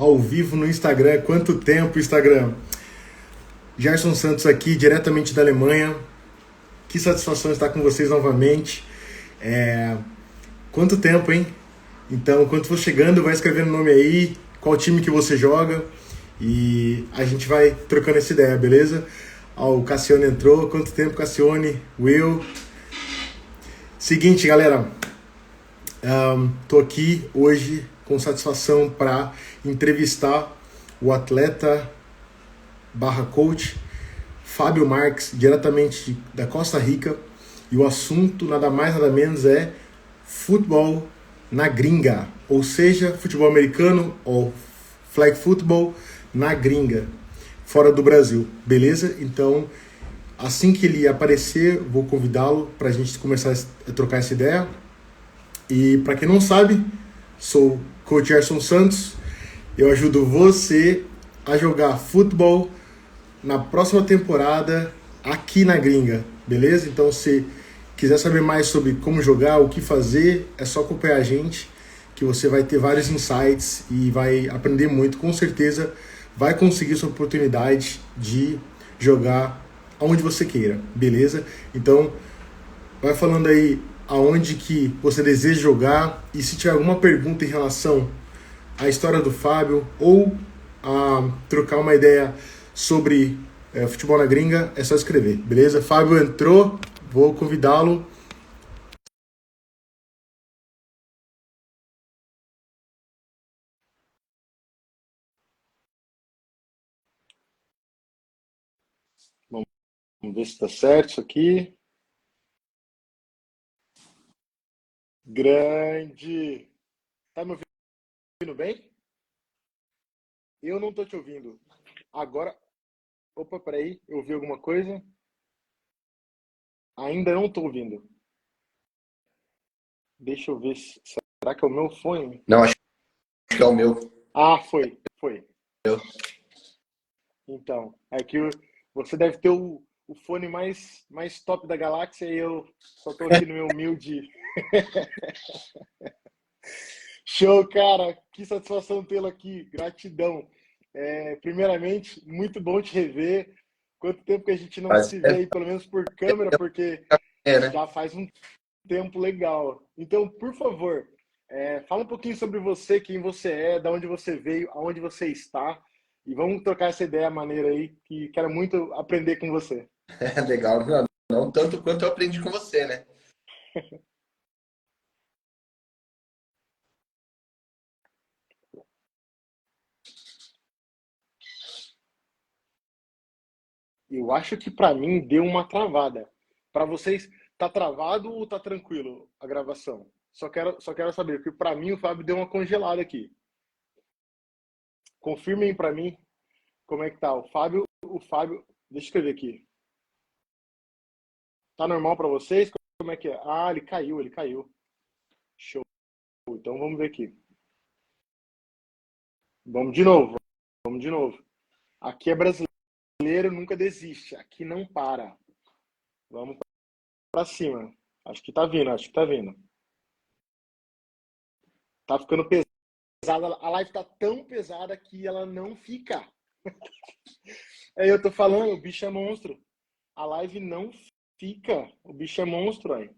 ao vivo no Instagram. Quanto tempo, Instagram? Gerson Santos aqui, diretamente da Alemanha. Que satisfação estar com vocês novamente. Quanto tempo, hein? Então, quando for chegando, vai escrevendo o nome aí, qual time que você joga e a gente vai trocando essa ideia, beleza? Ó, o Cassione entrou. Quanto tempo, Cassione? Will? Seguinte, galera. Tô aqui hoje com satisfação para entrevistar o atleta / coach Fábio Marques, diretamente da Costa Rica, e o assunto nada mais nada menos é futebol na gringa, ou seja, futebol americano ou flag football na gringa, fora do Brasil, beleza? Então, assim que ele aparecer, vou convidá-lo para a gente começar a trocar essa ideia. E para quem não sabe, sou o Coach Gerson Santos. Eu ajudo você a jogar futebol na próxima temporada aqui na gringa, beleza? Então, se quiser saber mais sobre como jogar, o que fazer, é só acompanhar a gente, que você vai ter vários insights e vai aprender muito. Com certeza vai conseguir sua oportunidade de jogar aonde você queira, beleza? Então, vai falando aí aonde que você deseja jogar, e se tiver alguma pergunta em relação à história do Fábio ou a trocar uma ideia sobre futebol na gringa, é só escrever, beleza? Fábio entrou, vou convidá-lo. Vamos ver se está certo isso aqui. Grande! Tá me ouvindo bem? Eu não tô te ouvindo. Agora, opa, peraí, eu ouvi alguma coisa? Ainda não tô ouvindo. Deixa eu ver. Será que é o meu fone? Não, acho que é o meu. Ah, foi. Eu. Então, é que você deve ter o fone mais top da galáxia e eu só tô aqui no meu humilde. Show, cara! Que satisfação tê-lo aqui. Gratidão. Primeiramente, muito bom te rever. Quanto tempo que a gente não se vê aí, pelo menos por câmera, porque Né? já faz um tempo legal. Então, por favor, fala um pouquinho sobre você, quem você é, de onde você veio, aonde você está, e vamos trocar essa ideia maneira aí, que quero muito aprender com você. Legal. Não, não tanto quanto eu aprendi com você, né? Eu acho que para mim deu uma travada. Para vocês, tá travado ou tá tranquilo a gravação? Só quero saber, porque para mim o Fábio deu uma congelada aqui. Confirmem para mim como é que tá. O Fábio, deixa eu escrever aqui. Tá normal para vocês? Como é que é? Ah, ele caiu. Show. Então vamos ver aqui. Vamos de novo. Aqui é brasileiro, nunca desiste. Aqui não para. Vamos para cima. Acho que tá vindo. Tá ficando pesada. A live tá tão pesada que ela não fica. Eu tô falando, o bicho é monstro. A live não fica. O bicho é monstro, aí.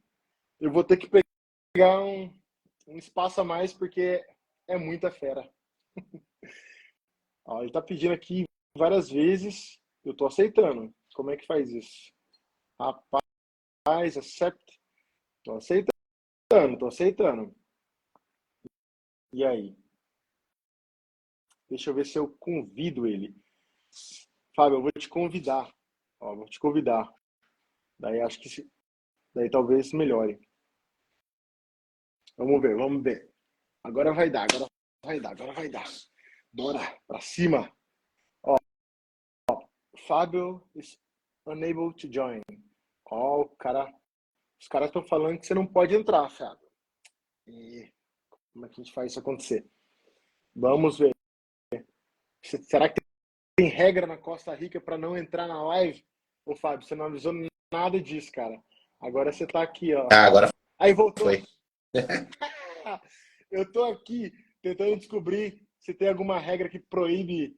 Eu vou ter que pegar um espaço a mais porque é muita fera. Ó, ele tá pedindo aqui várias vezes. Eu tô aceitando. Como é que faz isso? Rapaz, accept. Tô aceitando. E aí? Deixa eu ver se eu convido ele. Fábio, eu vou te convidar. Ó, vou te convidar. Daí acho que daí talvez melhore. Vamos ver. Agora vai dar. Bora, pra cima. Ó, Fábio is unable to join. Ó, os caras estão falando que você não pode entrar, Fábio. E como é que a gente faz isso acontecer? Vamos ver. Será que tem regra na Costa Rica para não entrar na live? Ô, Fábio, você não avisou nada disso, cara. Agora você tá aqui, ó. Ah, agora Aí voltou. foi. Eu tô aqui tentando descobrir se tem alguma regra que proíbe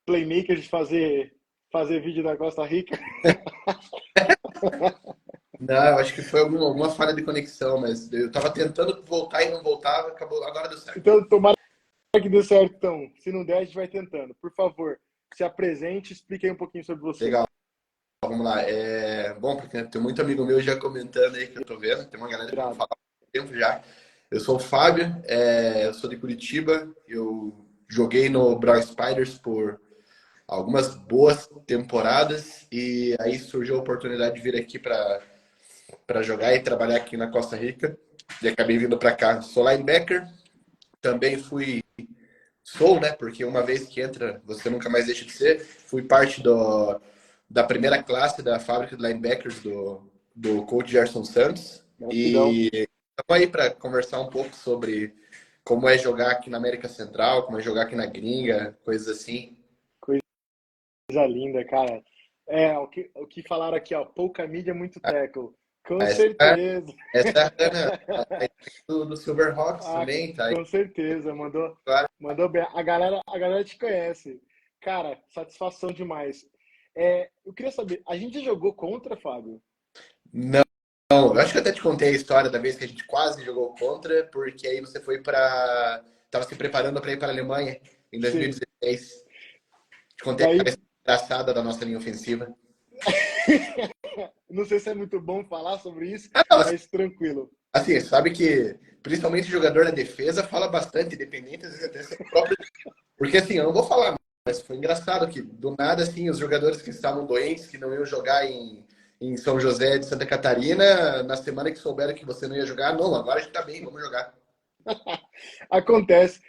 playmakers de fazer vídeo da Costa Rica. Não, eu acho que foi alguma falha de conexão, mas eu tava tentando voltar e não voltava, acabou, agora deu certo. Então, tomara que dê certo, então. Se não der, a gente vai tentando. Por favor, se apresente e explique aí um pouquinho sobre você. Legal, vamos lá. Bom, porque tem muito amigo meu já comentando aí que eu tô vendo, tem uma galera que não fala há muito tempo já. Eu sou o Fábio, eu sou de Curitiba, eu joguei no Brown Spiders por algumas boas temporadas e aí surgiu a oportunidade de vir aqui para jogar e trabalhar aqui na Costa Rica e acabei vindo para cá. Sou linebacker, também sou, né? Porque uma vez que entra, você nunca mais deixa de ser. Fui parte da primeira classe da fábrica de linebackers do coach Gerson Santos. E estamos aí para conversar um pouco sobre como é jogar aqui na América Central, como é jogar aqui na gringa, coisas assim. Coisa linda, cara. O que falaram aqui, ó, pouca mídia, muito tackle. Com Essa, certeza. essa é a Ana, do Silverhawks também, tá aí. Com certeza, Claro. mandou bem. A galera te conhece. Cara, satisfação demais. Eu queria saber, a gente jogou contra, Fábio? Não, eu acho que eu até te contei a história da vez que a gente quase jogou contra, porque aí você foi tava se preparando para ir para a Alemanha em 2016. Te contei a história engraçada da nossa linha ofensiva. Não sei se é muito bom falar sobre isso, Não, mas tranquilo. Assim, sabe que principalmente o jogador da defesa fala bastante, independente, às vezes até seu próprio. Porque assim, eu não vou falar, mas foi engraçado que do nada, assim, os jogadores que estavam doentes, que não iam jogar em São José de Santa Catarina, na semana que souberam que você não ia jogar, não, agora a gente tá bem, vamos jogar. Acontece.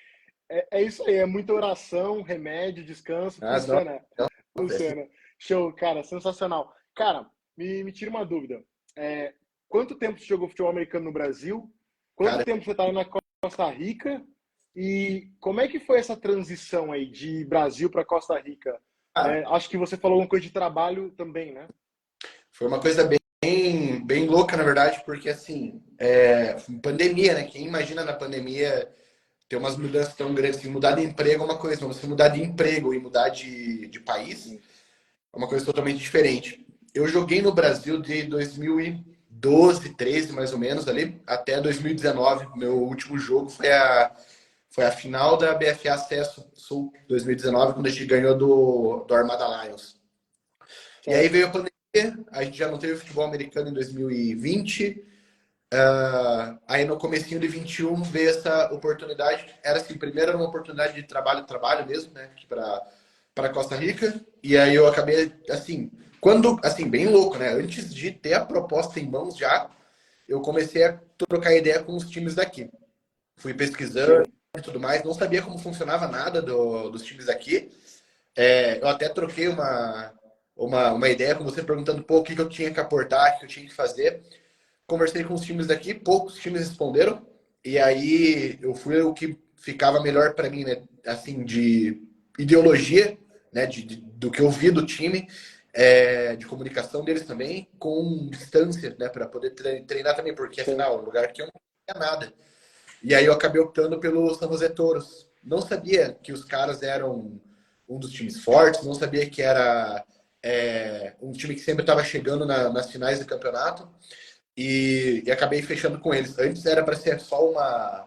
É isso aí, é muita oração, remédio, descanso, funciona. Não, Funciona. Show, cara, sensacional. Cara, me tira uma dúvida. Quanto tempo você jogou futebol americano no Brasil? Quanto tempo você está aí na Costa Rica? E como é que foi essa transição aí de Brasil para Costa Rica? Acho que você falou uma coisa de trabalho também, né? Foi uma coisa bem louca, na verdade, porque assim, pandemia, né? Quem imagina na pandemia ter umas mudanças tão grandes, assim, mudar de emprego é uma coisa, mas você mudar de emprego e mudar de país é uma coisa totalmente diferente. Eu joguei no Brasil de 2012, 13 mais ou menos ali, até 2019. Meu último jogo foi a final da BFA Acesso Sul 2019, quando a gente ganhou do Armada Lions. E aí veio a pandemia, a gente já não teve futebol americano em 2020. Aí no comecinho de 21 veio essa oportunidade. Era assim, primeiro era uma oportunidade de trabalho mesmo, né? Aqui para Costa Rica. E aí eu acabei, assim, bem louco, né? Antes de ter a proposta em mãos já, eu comecei a trocar ideia com os times daqui. Fui pesquisando e tudo mais, não sabia como funcionava nada dos times daqui. Eu até troquei uma ideia com você perguntando, pô, o que eu tinha que aportar, o que eu tinha que fazer. Conversei com os times daqui, poucos times responderam. E aí eu fui o que ficava melhor para mim, né? Assim, de ideologia, né? Do que eu vi do time, de comunicação deles também, com distância, né? Para poder treinar também, porque afinal, um lugar que eu não tinha nada. E aí eu acabei optando pelo San José Toros. Não sabia que os caras eram um dos times fortes, não sabia que era um time que sempre estava chegando nas finais do campeonato. E acabei fechando com eles. Antes era para ser só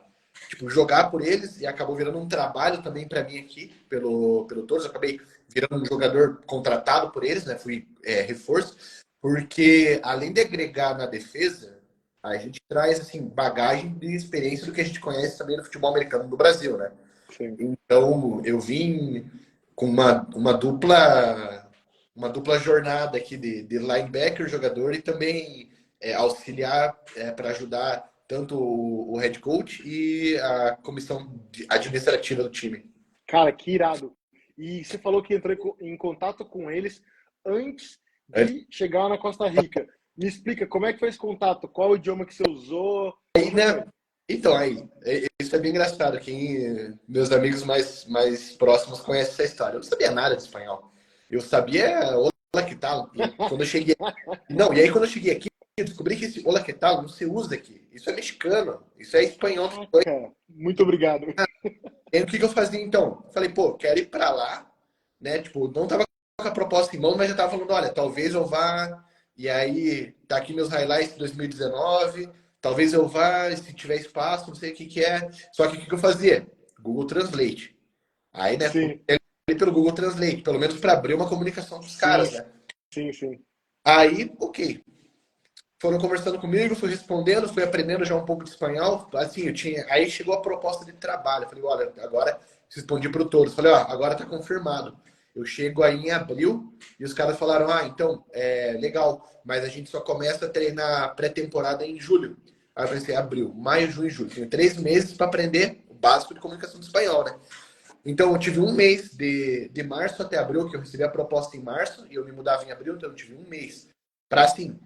jogar por eles e acabou virando um trabalho também para mim aqui pelo Toros. Eu acabei virando um jogador contratado por eles, né? Fui reforço, porque além de agregar na defesa, a gente traz assim bagagem de experiência do que a gente conhece também no futebol americano do Brasil, né? Sim. Então eu vim com uma dupla jornada aqui de linebacker, jogador e também auxiliar para ajudar tanto o head coach e a comissão administrativa do time. Cara, que irado. E você falou que entrou em contato com eles antes de chegar na Costa Rica. Me explica, como é que foi esse contato? Qual o idioma que você usou? Aí, né? Então, isso é bem engraçado. Meus amigos mais próximos conhecem essa história. Eu não sabia nada de espanhol. Eu sabia olá que tal. Quando eu cheguei... Não, e aí quando eu cheguei aqui, descobri que esse Olá, que tal não se usa aqui. Isso é mexicano, isso é espanhol. Caraca, muito obrigado. E aí, o que que eu fazia então? Falei, pô, quero ir pra lá, né? Tipo, não tava com a proposta em mão, mas já tava falando, olha, talvez eu vá, e aí tá aqui meus highlights de 2019, talvez eu vá, se tiver espaço, não sei o que que é. Só que o que que eu fazia? Google Translate. Aí, né, Sim, pelo Google Translate, pelo menos para abrir uma comunicação com os sim, caras, né? sim. Aí, ok. Foram conversando comigo, fui respondendo, fui aprendendo já um pouco de espanhol. Assim, eu tinha. Aí chegou a proposta de trabalho. Eu falei, olha, agora respondi para o todos. Falei, ó, agora está confirmado. Eu chego aí em abril e os caras falaram, ah, então, legal, mas a gente só começa a treinar pré-temporada em julho. Aí eu pensei, abril, maio, junho e julho. Tenho 3 meses para aprender o básico de comunicação do espanhol, né? Então, eu tive um mês de março até abril, que eu recebi a proposta em março, e eu me mudava em abril, então eu tive um mês para, assim,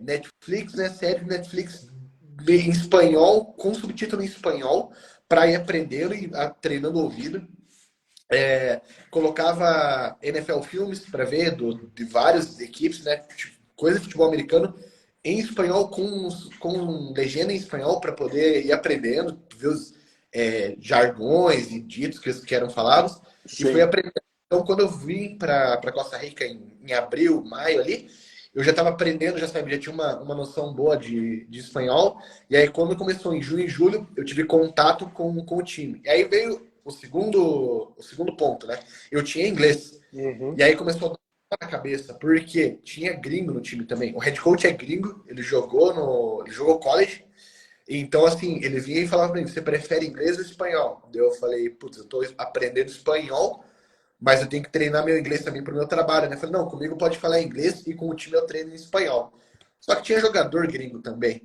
Netflix, né? Série Netflix em espanhol, com subtítulo em espanhol, para ir aprendendo e treinando o ouvido. Colocava NFL filmes para ver de várias equipes, né? Tipo, coisa de futebol americano em espanhol com legenda em espanhol para poder ir aprendendo, ver os jargões e ditos que eram falados e fui Sim. aprendendo. Então, quando eu vim para Costa Rica em abril, maio ali, eu já estava aprendendo, já sabia, já tinha uma noção boa de espanhol. E aí, quando começou em junho e julho, eu tive contato com o time. E aí veio o segundo ponto, né? Eu tinha inglês. Uhum. E aí começou a dar na cabeça, porque tinha gringo no time também. O head coach é gringo, ele jogou college. Então, assim, ele vinha e falava pra mim, você prefere inglês ou espanhol? Daí eu falei, putz, eu tô aprendendo espanhol, mas eu tenho que treinar meu inglês também pro meu trabalho, né? Eu falei, não, comigo pode falar inglês e com o time eu treino em espanhol. Só que tinha jogador gringo também.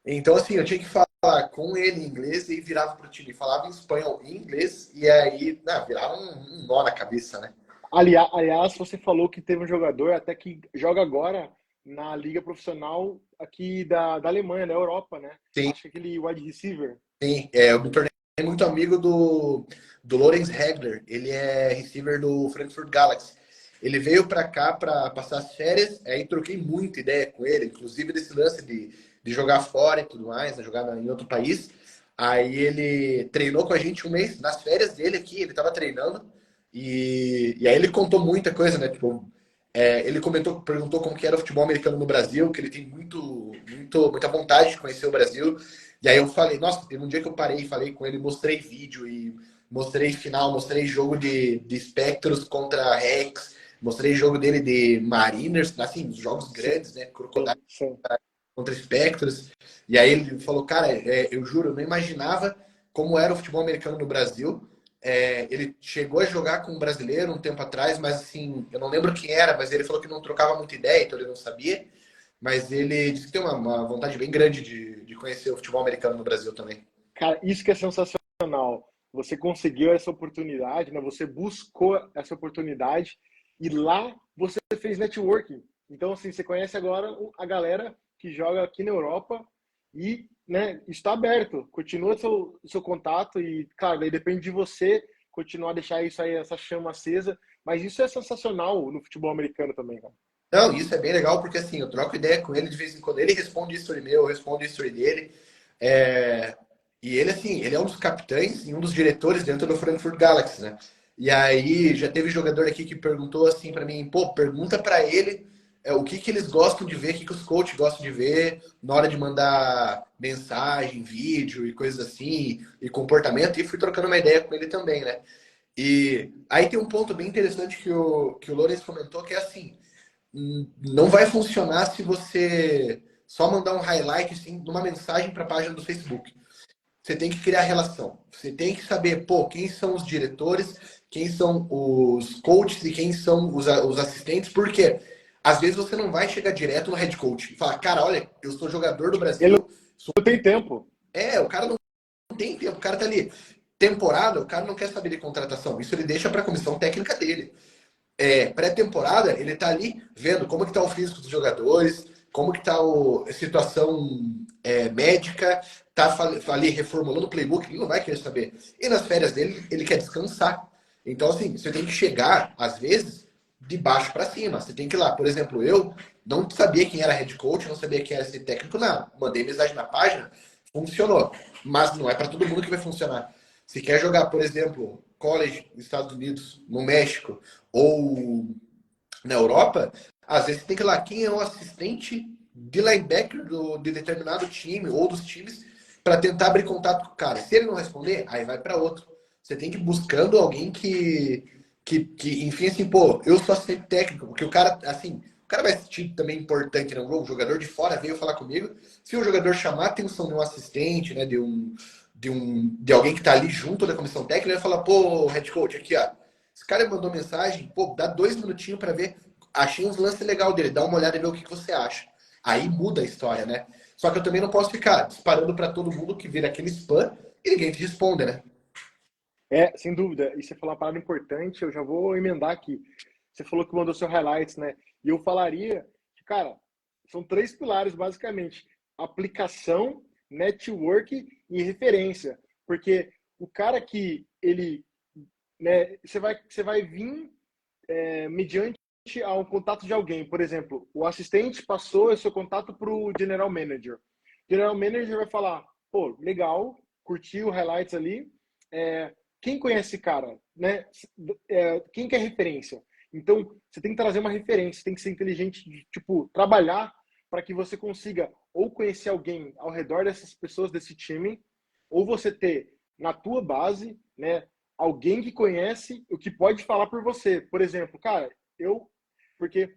Então, assim, eu tinha que falar com ele em inglês e virava pro time. Falava em espanhol e inglês, e aí, virava um nó na cabeça, né? Aliás, você falou que teve um jogador até que joga agora na liga profissional aqui da Alemanha, da Europa, né? Sim, Acho que aquele wide receiver. sim. Eu me tornei muito amigo do Lorenz Hegler. Ele é receiver do Frankfurt Galaxy. Ele veio para cá para passar as férias, aí troquei muita ideia com ele, inclusive desse lance de jogar fora e tudo mais, né, jogar em outro país. Aí ele treinou com a gente um mês, nas férias dele aqui, ele estava treinando, e aí ele contou muita coisa, né? Tipo, ele perguntou como que era o futebol americano no Brasil, que ele tem muita vontade de conhecer o Brasil. E aí eu falei, nossa, teve um dia que eu parei e falei com ele, mostrei vídeo e mostrei final, mostrei jogo de Spectros contra Rex, mostrei jogo dele de Mariners, assim, jogos Sim, grandes, né? Crocodile sim. contra Spectros. E aí ele falou, cara, eu juro, eu não imaginava como era o futebol americano no Brasil. Ele chegou a jogar com um brasileiro um tempo atrás, mas assim, eu não lembro quem era, mas ele falou que não trocava muita ideia, então ele não sabia. Mas ele disse que tem uma vontade bem grande de conhecer o futebol americano no Brasil também. Cara, isso que é sensacional. Você conseguiu essa oportunidade, né? Você buscou essa oportunidade e lá você fez networking. Então, assim, você conhece agora a galera que joga aqui na Europa e, né, está aberto. Continua seu contato e, claro, daí depende de você continuar a deixar isso aí, essa chama acesa. Mas isso é sensacional no futebol americano também, cara. Não, isso é bem legal porque assim, eu troco ideia com ele de vez em quando. Ele responde history meu, eu respondo history dele. É, E ele, assim, ele é um dos capitães e um dos diretores dentro do Frankfurt Galaxy, né? E aí já teve jogador aqui que perguntou assim para mim, pô, pergunta para ele o que que eles gostam de ver, o que que os coaches gostam de ver na hora de mandar mensagem, vídeo e coisas assim, e comportamento. E fui trocando uma ideia com ele também, né? E aí tem um ponto bem interessante que o Lourenço comentou, que é assim, não vai funcionar se você só mandar um highlight assim, de uma mensagem para a página do Facebook. Você tem que criar relação. Você tem que saber, pô, quem são os diretores, quem são os coaches e quem são os assistentes, porque às vezes você não vai chegar direto no head coach e falar, cara, olha, eu sou jogador do Ele Brasil. não tem tempo. O cara não tem tempo, o cara tá ali. Temporada, o cara não quer saber de contratação. Isso ele deixa para a comissão técnica dele. Pré-temporada, ele tá ali vendo como que tá o físico dos jogadores, como que tá a situação médica, tá ali reformulando o playbook, ele não vai querer saber. E nas férias dele, ele quer descansar. Então, assim, você tem que chegar, às vezes, de baixo para cima. Você tem que ir lá. Por exemplo, eu não sabia quem era head coach, não sabia quem era esse técnico, não. Mandei mensagem na página, funcionou. Mas não é para todo mundo que vai funcionar. Se quer jogar, por exemplo, college nos Estados Unidos, no México ou na Europa, às vezes você tem que ir lá. Quem é o assistente de linebacker de determinado time ou dos times para tentar abrir contato com o cara? Se ele não responder, aí vai para outro. Você tem que ir buscando alguém que, enfim, assim, pô, eu sou assistente técnico, porque o cara, assim, o cara vai assistir também importante no jogo, o jogador de fora veio falar comigo. Se o jogador chamar a atenção de um assistente, né, de alguém que tá ali junto da comissão técnica, ele vai falar, pô, head coach, aqui, ó, esse cara mandou mensagem, pô, dá 2 minutinhos para ver, achei uns lances legal dele, dá uma olhada e vê o que você acha. Aí muda a história, né? Só que eu também não posso ficar disparando para todo mundo que vira aquele spam e ninguém te responde, né? Sem dúvida. E você falou uma parada importante, eu já vou emendar aqui. Você falou que mandou seu highlights, né? E eu falaria que, cara, são 3 pilares, basicamente. Aplicação, network e referência. Porque o cara que ele, né, você vai vir mediante ao contato de alguém. Por exemplo, o assistente passou esse seu contato para o general manager. O general manager vai falar, pô, legal, curtiu o highlights ali, quem conhece esse cara, né? Quem quer referência? Então, você tem que trazer uma referência, tem que ser inteligente, tipo, trabalhar para que você consiga ou conhecer alguém ao redor dessas pessoas desse time, ou você ter na tua base, né, alguém que conhece o que pode falar por você. Por exemplo, cara, porque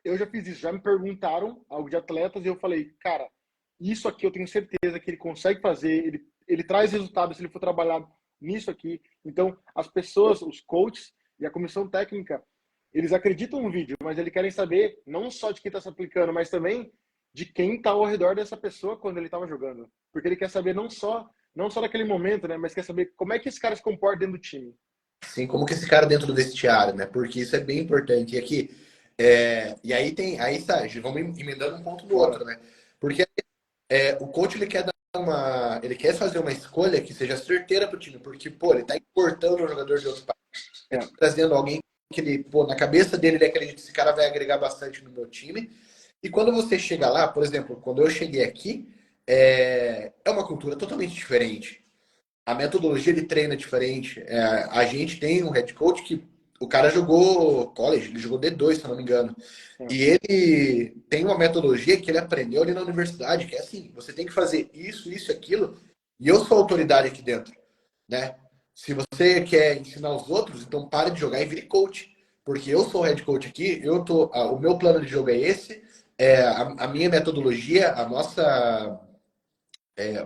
eu já fiz isso, já me perguntaram algo de atletas e eu falei, cara, isso aqui eu tenho certeza que ele consegue fazer, ele traz resultados se ele for trabalhar nisso aqui. Então, as pessoas, os coaches e a comissão técnica, eles acreditam no vídeo, mas eles querem saber não só de quem está se aplicando, mas também de quem está ao redor dessa pessoa quando ele estava jogando. Porque ele quer saber não só naquele momento, né, mas quer saber como é que esse cara se comporta dentro do time. Sim, como que esse cara dentro do vestiário, né? Porque isso é bem importante. E aqui, e aí tá, vamos emendando um ponto no Fora. outro, né? Porque o coach ele quer fazer uma escolha que seja certeira para o time, porque pô, ele tá importando um jogador de outro país, trazendo alguém que ele, pô, na cabeça dele ele acredita que esse cara vai agregar bastante no meu time. E quando você chega lá, por exemplo, quando eu cheguei aqui, é uma cultura totalmente diferente. A metodologia de treino é diferente. A gente tem um head coach que o cara jogou college, ele jogou D2, se eu não me engano. E ele tem uma metodologia que ele aprendeu ali na universidade, que é assim, você tem que fazer isso, isso, aquilo, e eu sou a autoridade aqui dentro, né? Se você quer ensinar os outros, então pare de jogar e vire coach. Porque eu sou o head coach aqui, o meu plano de jogo é esse, a minha metodologia,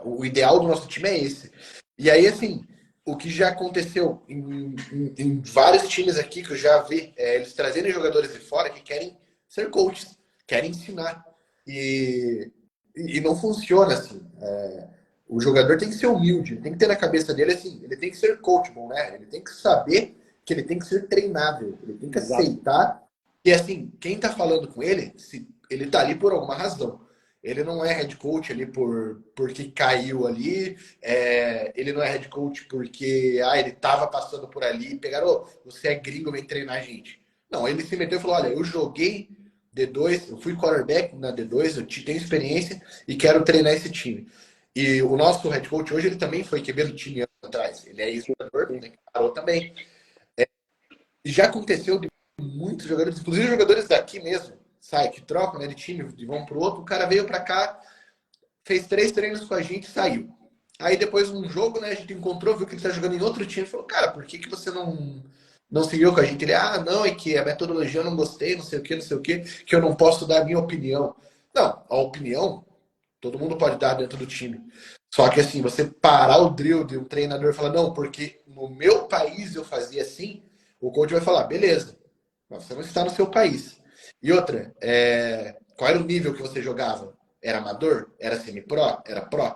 o ideal do nosso time é esse. E aí, assim, o que já aconteceu em vários times aqui, que eu já vi, eles trazendo jogadores de fora que querem ser coaches, querem ensinar. E não funciona assim. O jogador tem que ser humilde, tem que ter na cabeça dele assim, ele tem que ser coachable, né? Ele tem que saber que ele tem que ser treinável, ele tem que aceitar que, assim, quem tá falando com ele, ele tá ali por alguma razão. Ele não é head coach ali porque caiu ali. Ele não é head coach porque ele tava passando por ali e pegaram, você é gringo, vem treinar a gente. Não, ele se meteu e falou, olha, eu joguei D2, eu fui quarterback na D2, eu tenho experiência e quero treinar esse time. E o nosso head coach hoje, ele também foi QB do time anos atrás. Ele é ex-jogador, né, que parou também. E já aconteceu de muitos jogadores, inclusive jogadores daqui mesmo, que trocam, né, de time, de vão pro outro. O cara veio para cá, fez 3 treinos com a gente e saiu. Aí depois um jogo, né, a gente encontrou, viu que ele tá jogando em outro time, falou, cara, por que você não seguiu com a gente? Ele, não, é que a metodologia eu não gostei, não sei o que eu não posso dar a minha opinião. Não, a opinião todo mundo pode dar dentro do time. Só que assim, você parar o drill de um treinador e falar, não, porque no meu país eu fazia assim, o coach vai falar, beleza, mas você não está no seu país. E outra, qual era o nível que você jogava? Era amador? Era semi-pro? Era pro?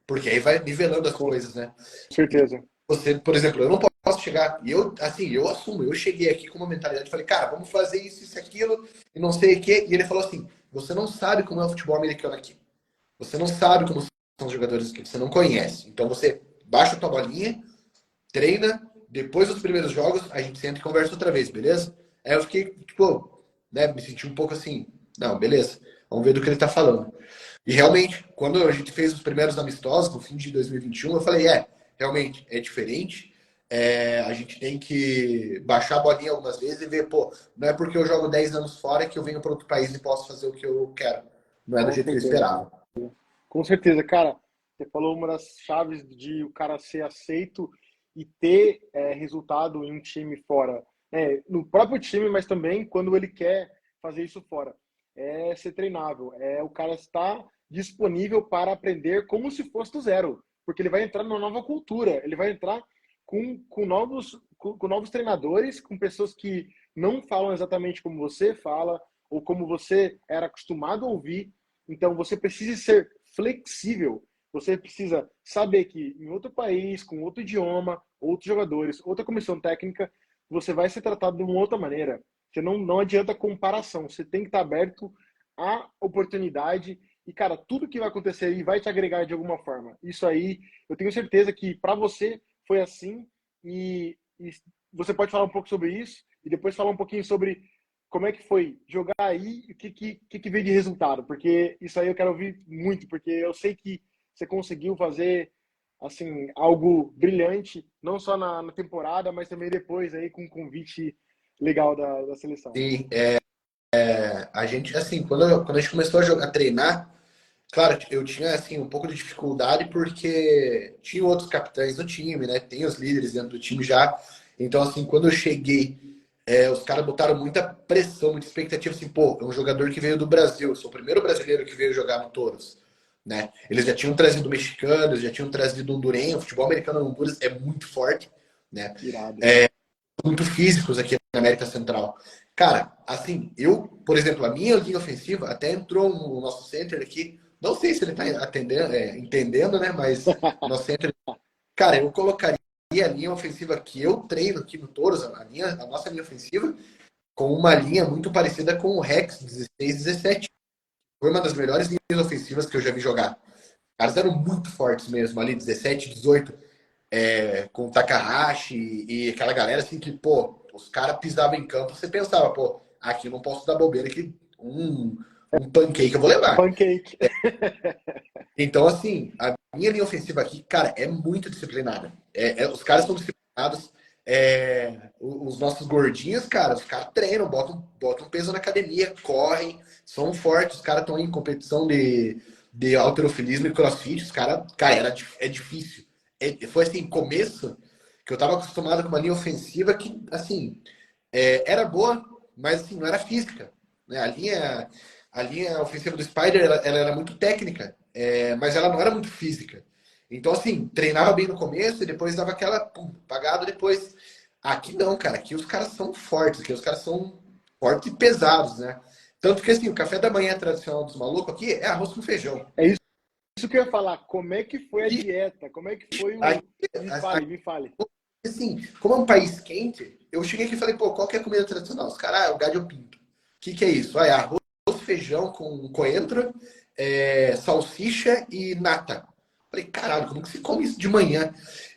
Porque aí vai nivelando as coisas, né? Com certeza. Você, por exemplo, eu não posso chegar, e eu assumo, eu cheguei aqui com uma mentalidade, falei, cara, vamos fazer isso, aquilo, e não sei o quê, e ele falou assim, você não sabe como é o futebol americano aqui. Você não sabe como são os jogadores aqui, você não conhece. Então você baixa a tua bolinha, treina, depois dos primeiros jogos, a gente senta e conversa outra vez, beleza? Aí eu fiquei, tipo, né, me senti um pouco assim, não, beleza, vamos ver do que ele tá falando. E realmente, quando a gente fez os primeiros amistosos, no fim de 2021, eu falei, realmente, é diferente. A gente tem que baixar a bolinha algumas vezes e ver, pô, não é porque eu jogo 10 anos fora que eu venho para outro país e posso fazer o que eu quero. Não é do Com jeito que eu certeza. esperava. Com certeza, cara. Você falou uma das chaves de o cara ser aceito e ter resultado em um time fora. No próprio time, mas também quando ele quer fazer isso fora. É ser treinável. É o cara estar disponível para aprender como se fosse do zero. Porque ele vai entrar numa nova cultura. Ele vai entrar com novos treinadores, com pessoas que não falam exatamente como você fala, ou como você era acostumado a ouvir. Então, você precisa ser flexível. Você precisa saber que em outro país, com outro idioma, outros jogadores, outra comissão técnica, você vai ser tratado de uma outra maneira. Você não adianta comparação. Você tem que estar aberto à oportunidade. E, cara, tudo que vai acontecer aí vai te agregar de alguma forma. Isso aí, eu tenho certeza que para você foi assim. E você pode falar um pouco sobre isso e depois falar um pouquinho sobre como é que foi jogar aí e o que veio de resultado? Porque isso aí eu quero ouvir muito, porque eu sei que você conseguiu fazer assim algo brilhante, não só na temporada, mas também depois aí com um convite legal da seleção. Sim, a gente, assim, quando a gente começou a treinar, claro, eu tinha, assim, um pouco de dificuldade porque tinha outros capitães no time, né? Tem os líderes dentro do time já. Então, assim, quando eu cheguei, os caras botaram muita pressão, muita expectativa, assim, pô, é um jogador que veio do Brasil, eu sou o primeiro brasileiro que veio jogar no Touros, né? Eles já tinham trazido mexicanos, já tinham trazido hondurenho, o futebol americano no Honduras é muito forte, né? Irado. Muito físicos aqui na América Central. Cara, assim, por exemplo, a minha linha ofensiva até entrou no nosso center aqui. Não sei se ele tá atendendo, entendendo, né? Mas o nosso center, cara, eu colocaria a linha ofensiva que eu treino aqui no Touros, a nossa linha ofensiva, com uma linha muito parecida com o Rex 16, 17. Foi uma das melhores linhas ofensivas que eu já vi jogar. Os caras eram muito fortes mesmo, ali 17, 18 com o Takahashi e aquela galera assim que, pô, os caras pisavam em campo, você pensava, pô, aqui eu não posso dar bobeira que um pancake eu vou levar. Pancake. Então, assim, a minha linha ofensiva aqui, cara, é muito disciplinada. Os caras são disciplinados. Os nossos gordinhos, cara, os caras treinam, botam peso na academia, correm, são fortes, os caras estão em competição de halterofilismo e crossfit, os caras, cara, é difícil. Foi assim, começo, que eu tava acostumado com uma linha ofensiva que, assim, era boa, mas assim, não era física. Né? A linha ofensiva do Spider, ela era muito técnica, mas ela não era muito física. Então, assim, treinava bem no começo e depois dava aquela, pum, apagado depois. Aqui não, cara. Aqui os caras são fortes, aqui os caras são fortes e pesados, né? Tanto que, assim, o café da manhã tradicional dos malucos aqui é arroz com feijão. É isso que eu ia falar. Como é que foi a E dieta? Como é que foi aqui, o. Me fale, me fale. assim, como é um país quente, eu cheguei aqui e falei, pô, qual que é a comida tradicional? Os caras, é o galho pinto. O que é isso? É arroz, feijão com coentro, salsicha e nata. Falei, caralho, como que se come isso de manhã?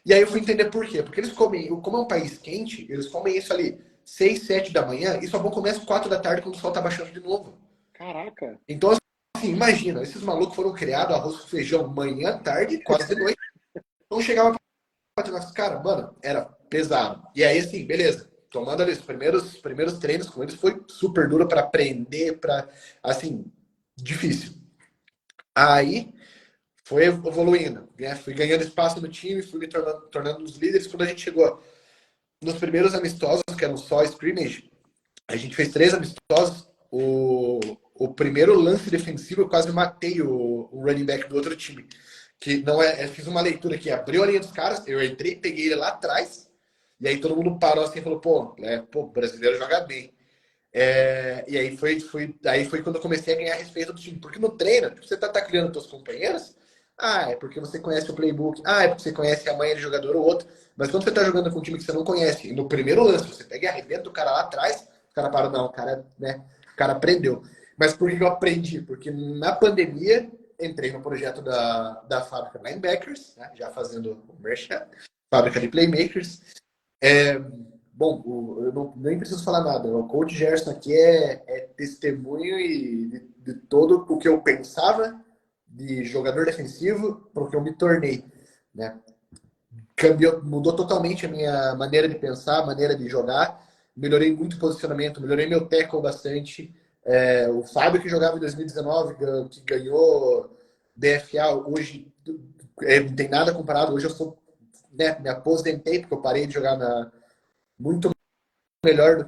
E aí eu fui entender por quê. Porque eles comem, como é um país quente, eles comem isso ali 6, 7 da manhã e só vão comer às 4 da tarde quando o sol tá baixando de novo. Caraca. Então, assim, imagina, esses malucos foram criados arroz com feijão manhã, tarde, quase de noite. Então chegava cara, mano, era pesado. E aí, assim, beleza. Tomando ali os primeiros treinos com eles foi super duro para aprender, para assim, difícil. Aí foi evoluindo, né? Fui ganhando espaço no time, fui me tornando os líderes. Quando a gente chegou nos primeiros amistosos, que eram só scrimmage, a gente fez 3 amistosos. O primeiro lance defensivo, eu quase matei o running back do outro time. Que não fiz uma leitura que abriu a linha dos caras, eu entrei, peguei ele lá atrás, e aí todo mundo parou assim e falou, pô, o brasileiro joga bem. E aí foi quando eu comecei a ganhar respeito do time. Porque no treino, você tá criando seus companheiros, é porque você conhece o playbook, é porque você conhece a manha de jogador ou outro. Mas quando você tá jogando com um time que você não conhece, e no primeiro lance você pega e arrebenta o cara lá atrás, o cara para, não, o cara, né, o cara aprendeu. Mas por que eu aprendi? Porque na pandemia, entrei no projeto da fábrica Linebackers, né, já fazendo o merchan, fábrica de playmakers. Bom, eu nem preciso falar nada. O coach Gerson aqui é testemunho de todo o que eu pensava de jogador defensivo para o que eu me tornei, né? Cambiou, mudou totalmente a minha maneira de pensar, maneira de jogar. Melhorei muito o posicionamento, melhorei meu tackle bastante. O Fábio que jogava em 2019, que ganhou DFA, hoje não tem nada comparado. Hoje eu sou, né, me aposentei porque eu parei de jogar muito melhor do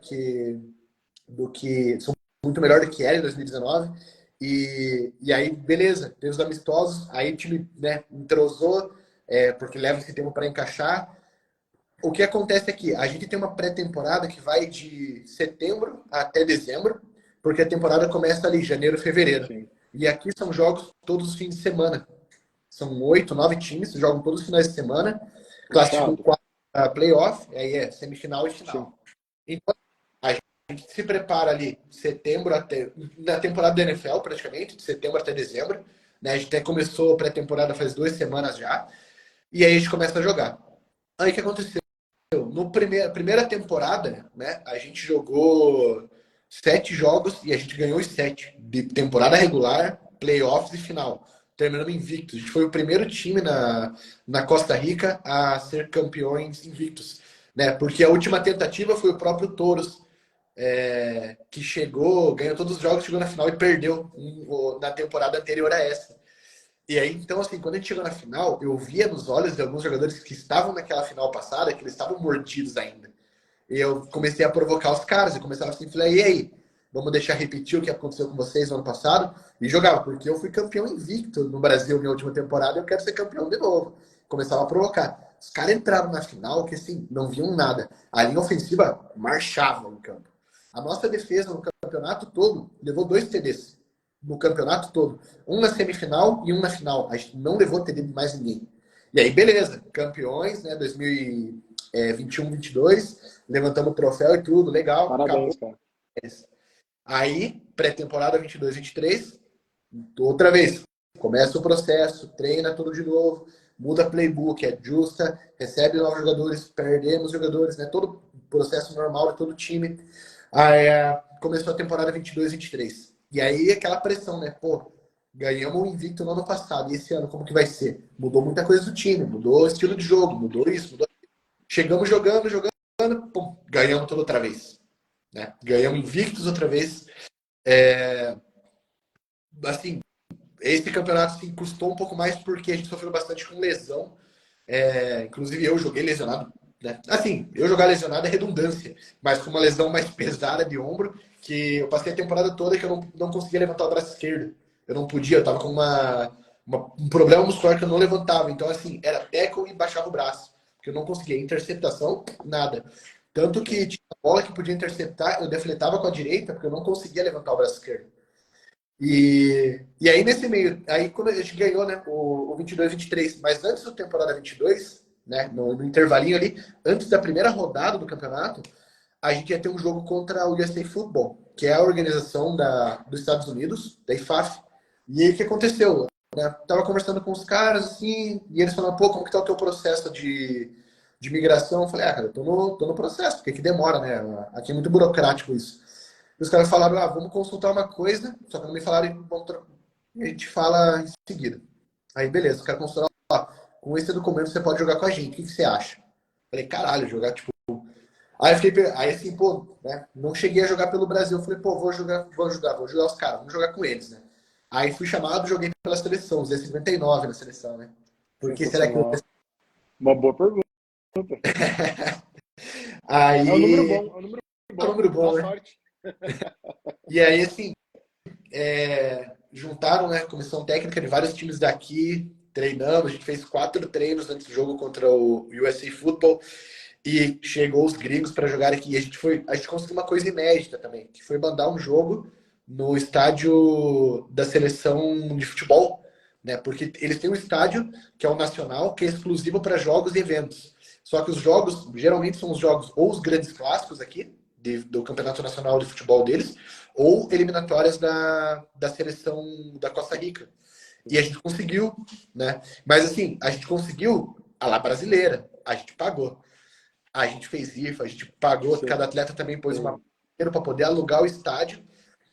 que são muito melhor do que era em 2019. E aí, beleza, teve os amistosos, aí o time, né, entrosou, porque leva esse tempo para encaixar. O que acontece aqui? A gente tem uma pré-temporada que vai de setembro até dezembro, porque a temporada começa ali, janeiro, fevereiro. Sim. E aqui são jogos todos os fins de semana. São 8, 9 times, jogam todos os finais de semana, classificam Puxado. 4 playoff, aí é semifinal e Sim. final. Então, a gente se prepara ali setembro até na temporada da NFL, praticamente, de setembro até dezembro. Né? A gente até começou a pré-temporada faz 2 semanas já, e aí a gente começa a jogar. Aí o que aconteceu? No primeira temporada, né, a gente jogou 7 jogos e a gente ganhou os 7 de temporada regular, playoffs e final. Terminando invictos. A gente foi o primeiro time na Costa Rica a ser campeões invictos. Né? Porque a última tentativa foi o próprio Touros, que chegou, ganhou todos os jogos, chegou na final e perdeu na temporada anterior a essa. E aí, então, assim, quando a gente chegou na final, eu via nos olhos de alguns jogadores que estavam naquela final passada, que eles estavam mordidos ainda. E eu comecei a provocar os caras, e começava assim, falei, e aí, vamos deixar repetir o que aconteceu com vocês no ano passado? E jogava, porque eu fui campeão invicto no Brasil minha última temporada, e eu quero ser campeão de novo. Começava a provocar. Os caras entraram na final, que assim, não viam nada. A linha ofensiva marchava no campo. A nossa defesa no campeonato todo levou 2 TDs no campeonato todo. Um na semifinal e um na final. A gente não levou TD de mais ninguém. E aí, beleza. Campeões, né? 2021, 22. Levantamos o troféu e tudo. Legal. Acabou. Parabéns, cara. Aí, pré-temporada 22, 23. Outra vez. Começa o processo. Treina tudo de novo. Muda playbook. É justa. Recebe novos jogadores. Perdemos jogadores. Né? Todo processo normal de todo time. Aí, começou a temporada 22, 23. E aí aquela pressão, né? Pô, ganhamos o invicto no ano passado. E esse ano, como que vai ser? Mudou muita coisa do time, mudou o estilo de jogo, mudou isso, mudou. Chegamos jogando, pum, ganhamos tudo outra vez. Né? Ganhamos invictos outra vez. Assim, esse campeonato assim, custou um pouco mais porque a gente sofreu bastante com lesão. Inclusive eu joguei lesionado. Né? Assim, eu jogar lesionado é redundância, mas com uma lesão mais pesada de ombro, que eu passei a temporada toda que eu não conseguia levantar o braço esquerdo. Eu não podia, eu tava com um problema muscular que eu não levantava. Então, assim, era tackle e baixava o braço, porque eu não conseguia. Interceptação, nada. Tanto que tinha bola que podia interceptar, eu defletava com a direita, porque eu não conseguia levantar o braço esquerdo. E aí, nesse meio, aí quando a gente ganhou, né, o 22, 23, mas antes da temporada 22, né, no intervalinho ali, antes da primeira rodada do campeonato, a gente ia ter um jogo contra o USA Football, que é a organização dos Estados Unidos, da IFAF. E aí, o que aconteceu? Né? Tava conversando com os caras, assim, e eles falaram, pô, como que tá o teu processo de migração? Eu falei, cara, eu tô no processo, porque aqui demora, né? Aqui é muito burocrático isso. E os caras falaram, vamos consultar uma coisa, só que não me falaram, a gente fala em seguida. Aí, beleza, os caras consultaram, com esse documento você pode jogar com a gente, o que você acha? Eu falei, caralho, jogar, tipo... Aí eu fiquei, aí assim, pô, né, não cheguei a jogar pelo Brasil, eu falei, pô, vou ajudar os caras, vamos jogar com eles, né? Aí fui chamado, joguei pela seleção, usei 59 na seleção, né? Por que será que eu... Sensacional. Uma boa pergunta. É um número Aí, bom, é um número é um bom. número Dá bom, né? sorte. E aí, assim, juntaram, né, comissão técnica de vários times daqui, treinamos, a gente fez 4 treinos antes do jogo contra o USA Football e chegou os gringos para jogar aqui. E a gente conseguiu uma coisa inédita também, que foi mandar um jogo no estádio da seleção de futebol, né? Porque eles têm um estádio que é o nacional, que é exclusivo para jogos e eventos. Só que os jogos, geralmente são os jogos ou os grandes clássicos aqui, do Campeonato Nacional de Futebol deles, ou eliminatórias da seleção da Costa Rica. E a gente conseguiu, né? Mas assim, a gente conseguiu a lá brasileira, a gente pagou. A gente fez rifa, a gente pagou, Sim, cada atleta também pôs uma sim. dinheiro para poder alugar o estádio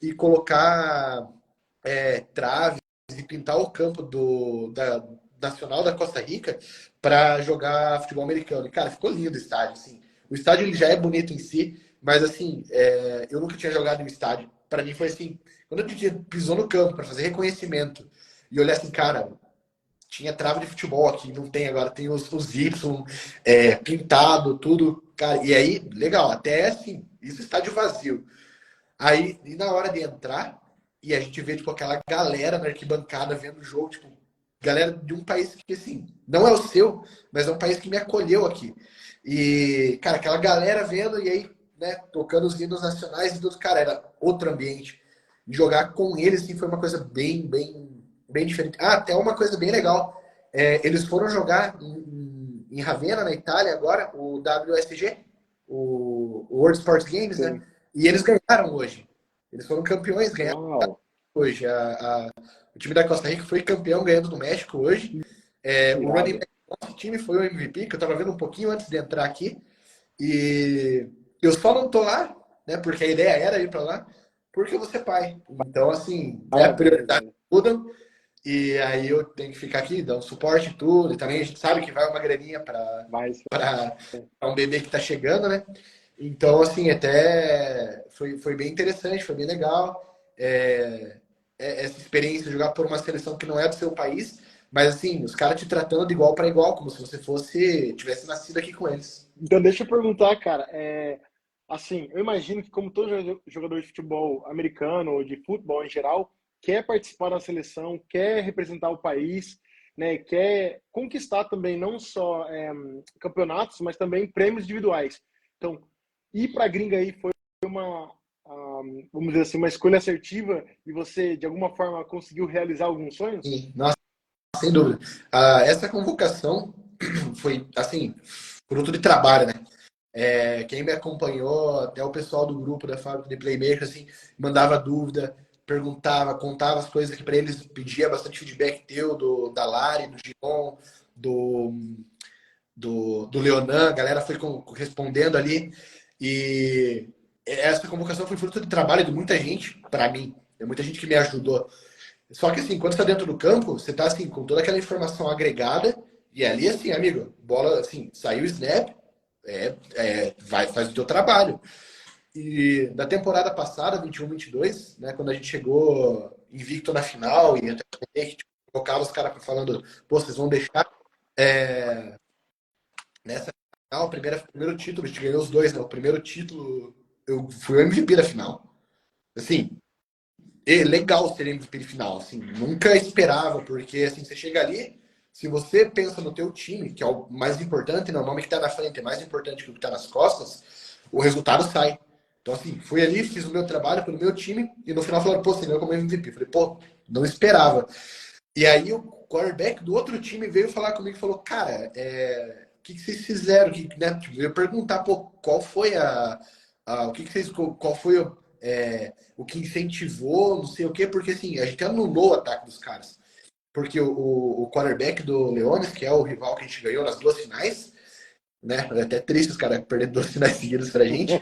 e colocar traves e pintar o campo da Nacional da Costa Rica para jogar futebol americano. E, cara, ficou lindo o estádio, assim. O estádio ele já é bonito em si, mas, assim, eu nunca tinha jogado em um estádio. Para mim foi assim, quando a gente pisou no campo para fazer reconhecimento e olhar assim, cara, tinha trava de futebol aqui, não tem agora, tem os Y pintado, tudo, cara. E aí, legal, até assim, isso estádio vazio. Aí, e na hora de entrar, e a gente vê, tipo, aquela galera na arquibancada vendo o jogo, tipo, galera de um país que, assim, não é o seu, mas é um país que me acolheu aqui. E, cara, aquela galera vendo, e aí, né, tocando os hinos nacionais e tudo, cara, era outro ambiente. Jogar com eles, assim, foi uma coisa bem diferente. Ah, até uma coisa bem legal. Eles foram jogar em Ravenna, na Itália, agora, o WSG, o World Sports Games, né? Sim. E eles ganharam hoje. Eles foram campeões, ganharam Uau, hoje. O time da Costa Rica foi campeão ganhando do México hoje. que O running irado. back do nosso time foi o MVP, que eu estava vendo um pouquinho antes de entrar aqui. E eu só não tô lá, né? Porque a ideia era ir para lá, porque eu vou ser pai. Então, assim, né, a Parabéns, prioridade velho. mudam. E aí eu tenho que ficar aqui, dar um suporte e tudo. E também a gente sabe que vai uma graninha para Mas, um bebê que está chegando, né? Então, assim, até foi bem interessante, foi bem legal. Essa experiência de jogar por uma seleção que não é do seu país, mas assim, os caras te tratando de igual para igual, como se você tivesse nascido aqui com eles. então, deixa eu perguntar, cara. Assim, eu imagino que, como todo jogador de futebol americano ou de futebol em geral, quer participar da seleção, quer representar o país, né? Quer conquistar também não só campeonatos, mas também prêmios individuais. Então, ir para a gringa aí foi uma, vamos dizer assim, uma escolha assertiva e você, de alguma forma, conseguiu realizar alguns sonhos? Sim, nossa, sem dúvida. Essa convocação foi, assim, fruto de trabalho, né? Quem me acompanhou, até o pessoal do grupo da fábrica de Playmaker, assim, mandava dúvida, perguntava, contava as coisas que para eles, pedia bastante feedback teu, da Lari, do Giron, do, do Leonan, a galera foi respondendo ali. E essa convocação foi fruto de trabalho de muita gente, para mim. Tem muita gente que me ajudou. Só que assim, quando você tá dentro do campo, você tá assim, com toda aquela informação agregada, e ali, assim, amigo, bola, assim, saiu o snap, faz o teu trabalho. E da temporada passada, 21-22, né, quando a gente chegou invicto na final, e até a gente colocava os caras falando, pô, vocês vão deixar nessa final, primeiro título, a gente ganhou os dois, né? O primeiro título, eu fui o MVP da final. Assim, legal ser MVP de final, assim, nunca esperava, porque assim, você chega ali, se você pensa no teu time, que é o mais importante, não, o nome que tá na frente é mais importante que o que tá nas costas, o resultado sai. Então, assim, fui ali, fiz o meu trabalho pelo meu time, e no final falaram, pô, você ganhou como MVP. Falei, pô, não esperava. E aí o quarterback do outro time veio falar comigo e falou, cara, o que vocês fizeram? Né? Tipo, eu ia perguntar, pô, qual foi o que vocês, qual foi o que incentivou, não sei o quê, porque assim, a gente anulou o ataque dos caras. Porque o quarterback do Leones, que é o rival que a gente ganhou nas duas finais, né? É até triste os caras perderem duas finais seguidas pra gente.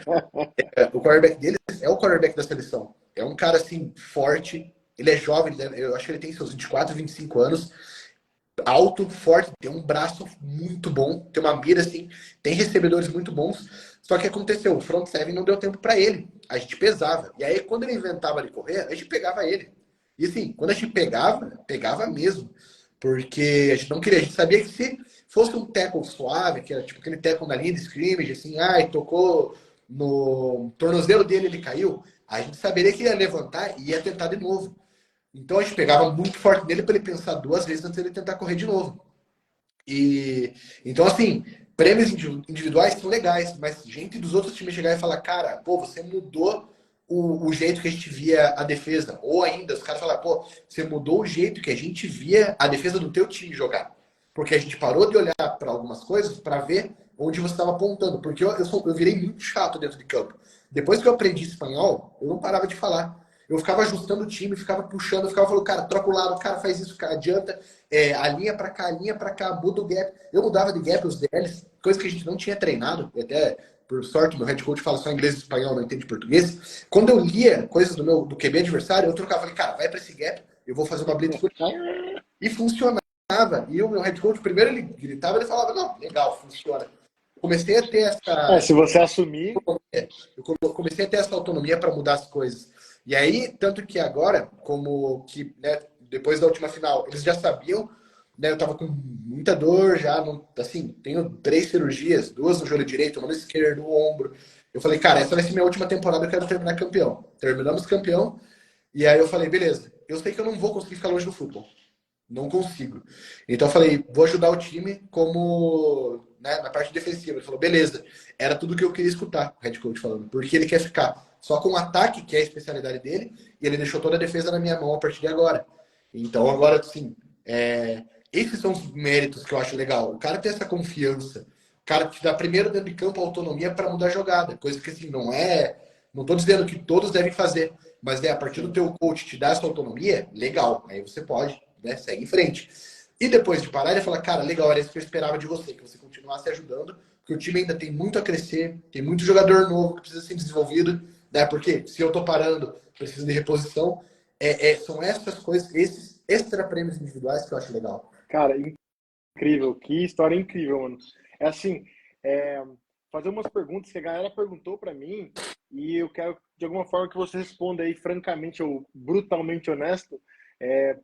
O quarterback deles é o quarterback da seleção. É um cara assim, forte. Ele é jovem, eu acho que ele tem seus 24, 25 anos. Alto, forte, tem um braço muito bom, tem uma mira assim, tem recebedores muito bons. Só que aconteceu, o front seven não deu tempo para ele. A gente pesava. E aí, quando ele inventava de correr, a gente pegava ele. E assim, quando a gente pegava mesmo. Porque a gente não queria, a gente sabia que se fosse um tackle suave, que era tipo aquele tackle na linha de scrimmage, assim, ai, tocou no tornozelo dele, ele caiu, a gente saberia que ia levantar e ia tentar de novo. Então a gente pegava muito forte nele para ele pensar duas vezes antes de ele tentar correr de novo. E então, assim, prêmios individuais são legais, mas gente dos outros times chegar e falar, cara, pô, você mudou o jeito que a gente via a defesa. Ou ainda, os caras falar, pô, você mudou o jeito que a gente via a defesa do teu time jogar. Porque a gente parou de olhar para algumas coisas para ver onde você estava apontando. Porque eu virei muito chato dentro de campo. Depois que eu aprendi espanhol, eu não parava de falar. Eu ficava ajustando o time, ficava puxando, ficava falando, cara, troca o lado, cara, faz isso, cara, adianta, a linha pra cá, muda o gap. Eu mudava de gap os DLs, coisa que a gente não tinha treinado, até por sorte, meu head coach fala só inglês e espanhol, não entende português. Quando eu lia coisas do QB adversário, eu trocava, falei, cara, vai pra esse gap, eu vou fazer uma blitz por cá, e funcionava. E o meu head coach, primeiro ele gritava, ele falava, não, legal, funciona. Comecei a ter Se você assumir. eu comecei a ter essa autonomia para mudar as coisas. E aí, tanto que agora, como que, né, depois da última final, eles já sabiam, né, eu tava com muita dor já, assim, tenho 3 cirurgias, 2 no joelho direito, uma no esquerdo, no ombro. Eu falei, cara, essa vai ser minha última temporada, eu quero terminar campeão. Terminamos campeão, e aí eu falei, beleza, eu sei que eu não vou conseguir ficar longe do futebol. Não consigo. Então eu falei, vou ajudar o time como, né, na parte defensiva. Ele falou, beleza. Era tudo que eu queria escutar, o head coach falando. Porque ele quer ficar só com o ataque, que é a especialidade dele, e ele deixou toda a defesa na minha mão a partir de agora. Então agora, sim, esses são os méritos que eu acho legal. O cara ter essa confiança. O cara te dá primeiro dentro de campo a autonomia para mudar a jogada. Coisa que, assim, não é... Não estou dizendo que todos devem fazer, mas a partir do teu coach te dar essa autonomia, legal. Aí você pode, né, segue em frente. E depois de parar, ele fala, cara, legal, era isso que eu esperava de você, que você continuasse ajudando, porque o time ainda tem muito a crescer, tem muito jogador novo que precisa ser desenvolvido, né? Porque se eu tô parando, preciso de reposição. São essas coisas, esses extra prêmios individuais que eu acho legal. Cara, incrível, que história incrível, mano. É assim, fazer umas perguntas que a galera perguntou para mim e eu quero de alguma forma que você responda aí francamente ou brutalmente honesto.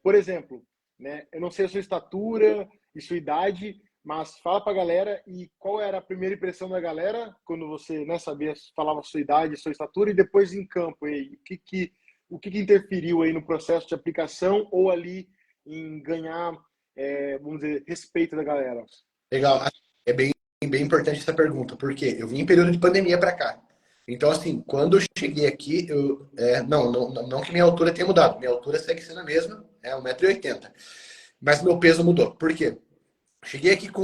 Por exemplo, né? Eu não sei a sua estatura e sua idade, mas fala pra galera e qual era a primeira impressão da galera quando você, né, sabia, falava a sua idade, sua estatura e depois em campo aí, o que interferiu aí no processo de aplicação ou ali em ganhar, vamos dizer, respeito da galera? Legal. É bem importante essa pergunta, porque eu vim em período de pandemia para cá. Então, assim, quando eu cheguei aqui, não que minha altura tenha mudado, minha altura segue sendo a mesma, é 1,80 m. Mas meu peso mudou. Por quê? Cheguei aqui com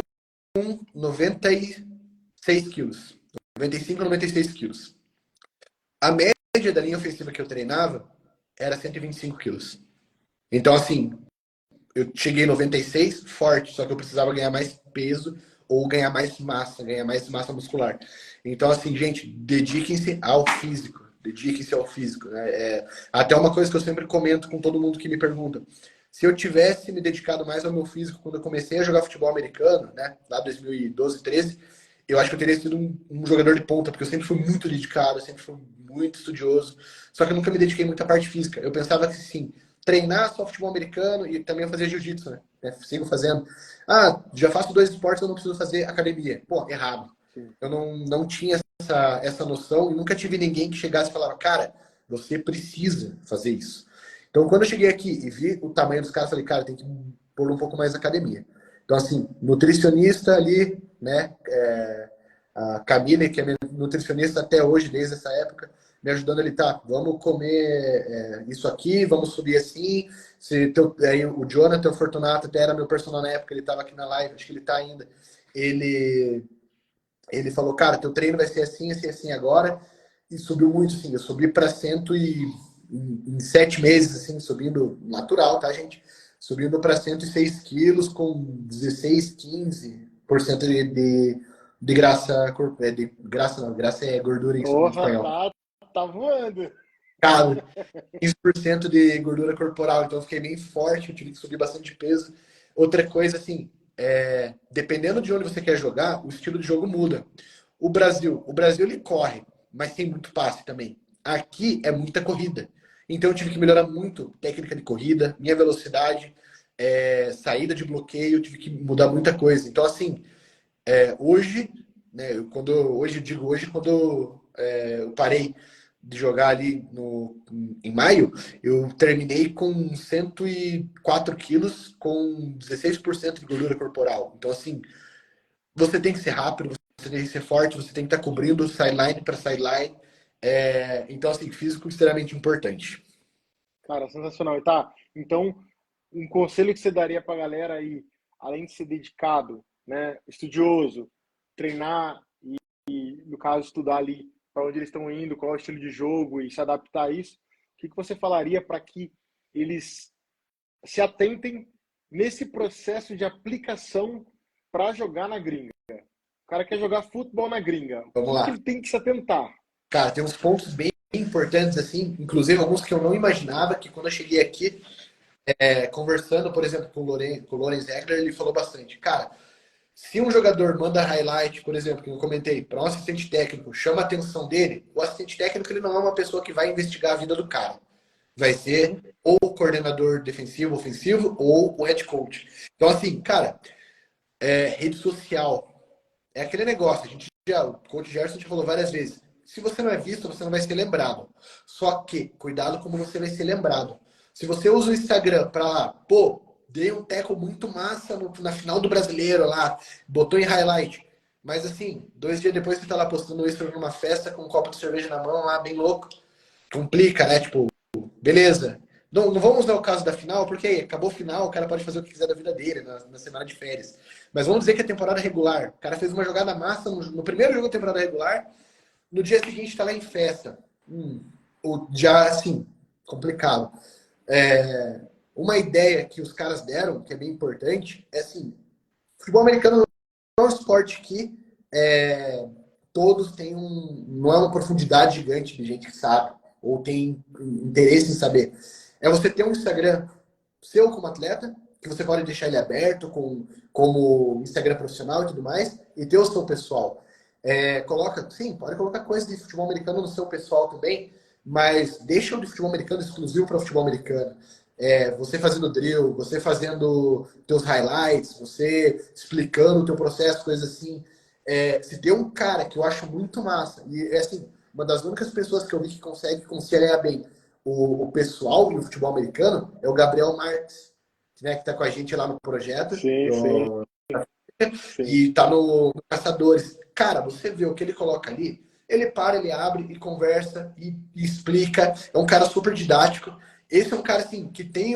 96 quilos. 95, 96 quilos. A média da linha ofensiva que eu treinava era 125 quilos. Então, assim, eu cheguei em 96 forte, só que eu precisava ganhar mais peso ou ganhar mais massa muscular. Então, assim, gente, dediquem-se ao físico. Dediquem-se ao físico. Né? Até uma coisa que eu sempre comento com todo mundo que me pergunta. Se eu tivesse me dedicado mais ao meu físico quando eu comecei a jogar futebol americano, né, lá em 2012, 13, eu acho que eu teria sido um jogador de ponta, porque eu sempre fui muito dedicado, eu sempre fui muito estudioso, só que eu nunca me dediquei muito à parte física. Eu pensava que, sim, treinar só futebol americano e também fazer jiu-jitsu, né? Sigo fazendo. Ah, já faço 2 esportes, eu não preciso fazer academia. Pô, errado. Sim. Eu não tinha essa noção e nunca tive ninguém que chegasse e falava, cara, você precisa fazer isso. Então, quando eu cheguei aqui e vi o tamanho dos caras, falei, cara, tem que pôr um pouco mais de academia. Então, assim, nutricionista ali, né? A Camille, que é minha nutricionista até hoje, desde essa época, me ajudando ali, tá, vamos comer isso aqui, vamos subir assim. Aí o Jonathan Fortunato, até era meu personal na época, ele estava aqui na live, acho que ele está ainda. Ele falou, cara, teu treino vai ser assim, assim, assim agora. E subiu muito, assim, eu subi para 100 em 7 meses, assim, subindo natural, tá, gente? Subindo para 106 quilos com 16, 15% de graça, de graça não, graça é gordura em Porra, espanhol. tá voando. Cara, 15% de gordura corporal, então eu fiquei bem forte, eu tive que subir bastante peso. Outra coisa, assim, dependendo de onde você quer jogar, o estilo de jogo muda. O Brasil ele corre, mas tem muito passe também. Aqui é muita corrida. Então eu tive que melhorar muito técnica de corrida, minha velocidade, saída de bloqueio, eu tive que mudar muita coisa. Então, assim, hoje, né, hoje eu digo hoje, quando eu parei de jogar ali em maio, eu terminei com 104 quilos com 16% de gordura corporal. Então, assim, você tem que ser rápido, você tem que ser forte, você tem que estar cobrindo sideline para sideline. Então, assim, físico extremamente importante. Cara, sensacional. E tá, então, um conselho que você daria pra galera aí, além de ser dedicado, né, estudioso, treinar e no caso, estudar ali para onde eles estão indo, qual é o estilo de jogo e se adaptar a isso, que você falaria para que eles se atentem nesse processo de aplicação para jogar na gringa? O cara quer jogar futebol na gringa. Vamos O que lá. ele tem que se atentar? Cara, tem uns pontos bem importantes, assim, inclusive alguns que eu não imaginava, que quando eu cheguei aqui, conversando, por exemplo, com o Lorenz Egler, ele falou bastante. Cara, se um jogador manda highlight, por exemplo, que eu comentei, para um assistente técnico, chama a atenção dele, o assistente técnico ele não é uma pessoa que vai investigar a vida do cara. Vai ser ou o coordenador defensivo, ofensivo, ou o head coach. Então, assim, cara, rede social é aquele negócio. O coach Gerson já falou várias vezes. Se você não é visto, você não vai ser lembrado. Só que, cuidado como você vai ser lembrado. Se você usa o Instagram pra, pô, dei um teco muito massa na final do Brasileiro lá, botou em highlight. Mas assim, 2 dias depois você tá lá postando isso numa festa com um copo de cerveja na mão lá, bem louco. Complica, né? Tipo, beleza. Não vamos usar o caso da final, porque aí, acabou a final, o cara pode fazer o que quiser da vida dele na semana de férias. Mas vamos dizer que é temporada regular. O cara fez uma jogada massa no primeiro jogo da temporada regular, no dia seguinte está lá em festa. Já, assim, complicado. Uma ideia que os caras deram, que é bem importante, é assim, futebol americano não é um esporte que todos têm não é uma profundidade gigante de gente que sabe, ou tem interesse em saber. É você ter um Instagram seu como atleta, que você pode deixar ele aberto como Instagram profissional e tudo mais, e ter o seu pessoal. Pode colocar coisas de futebol americano no seu pessoal também, mas deixa o de futebol americano exclusivo para o futebol americano. Você fazendo drill, você fazendo teus highlights, você explicando o teu processo, coisas assim. Se tem um cara que eu acho muito massa, e é assim, uma das únicas pessoas que eu vi que consegue conciliar bem o pessoal e o futebol americano é o Gabriel Marques, né, que está com a gente lá no projeto. Sim, sim. E tá no Caçadores. Cara, você vê o que ele coloca ali, ele para, ele abre e conversa e explica. É um cara super didático. Esse é um cara assim que tem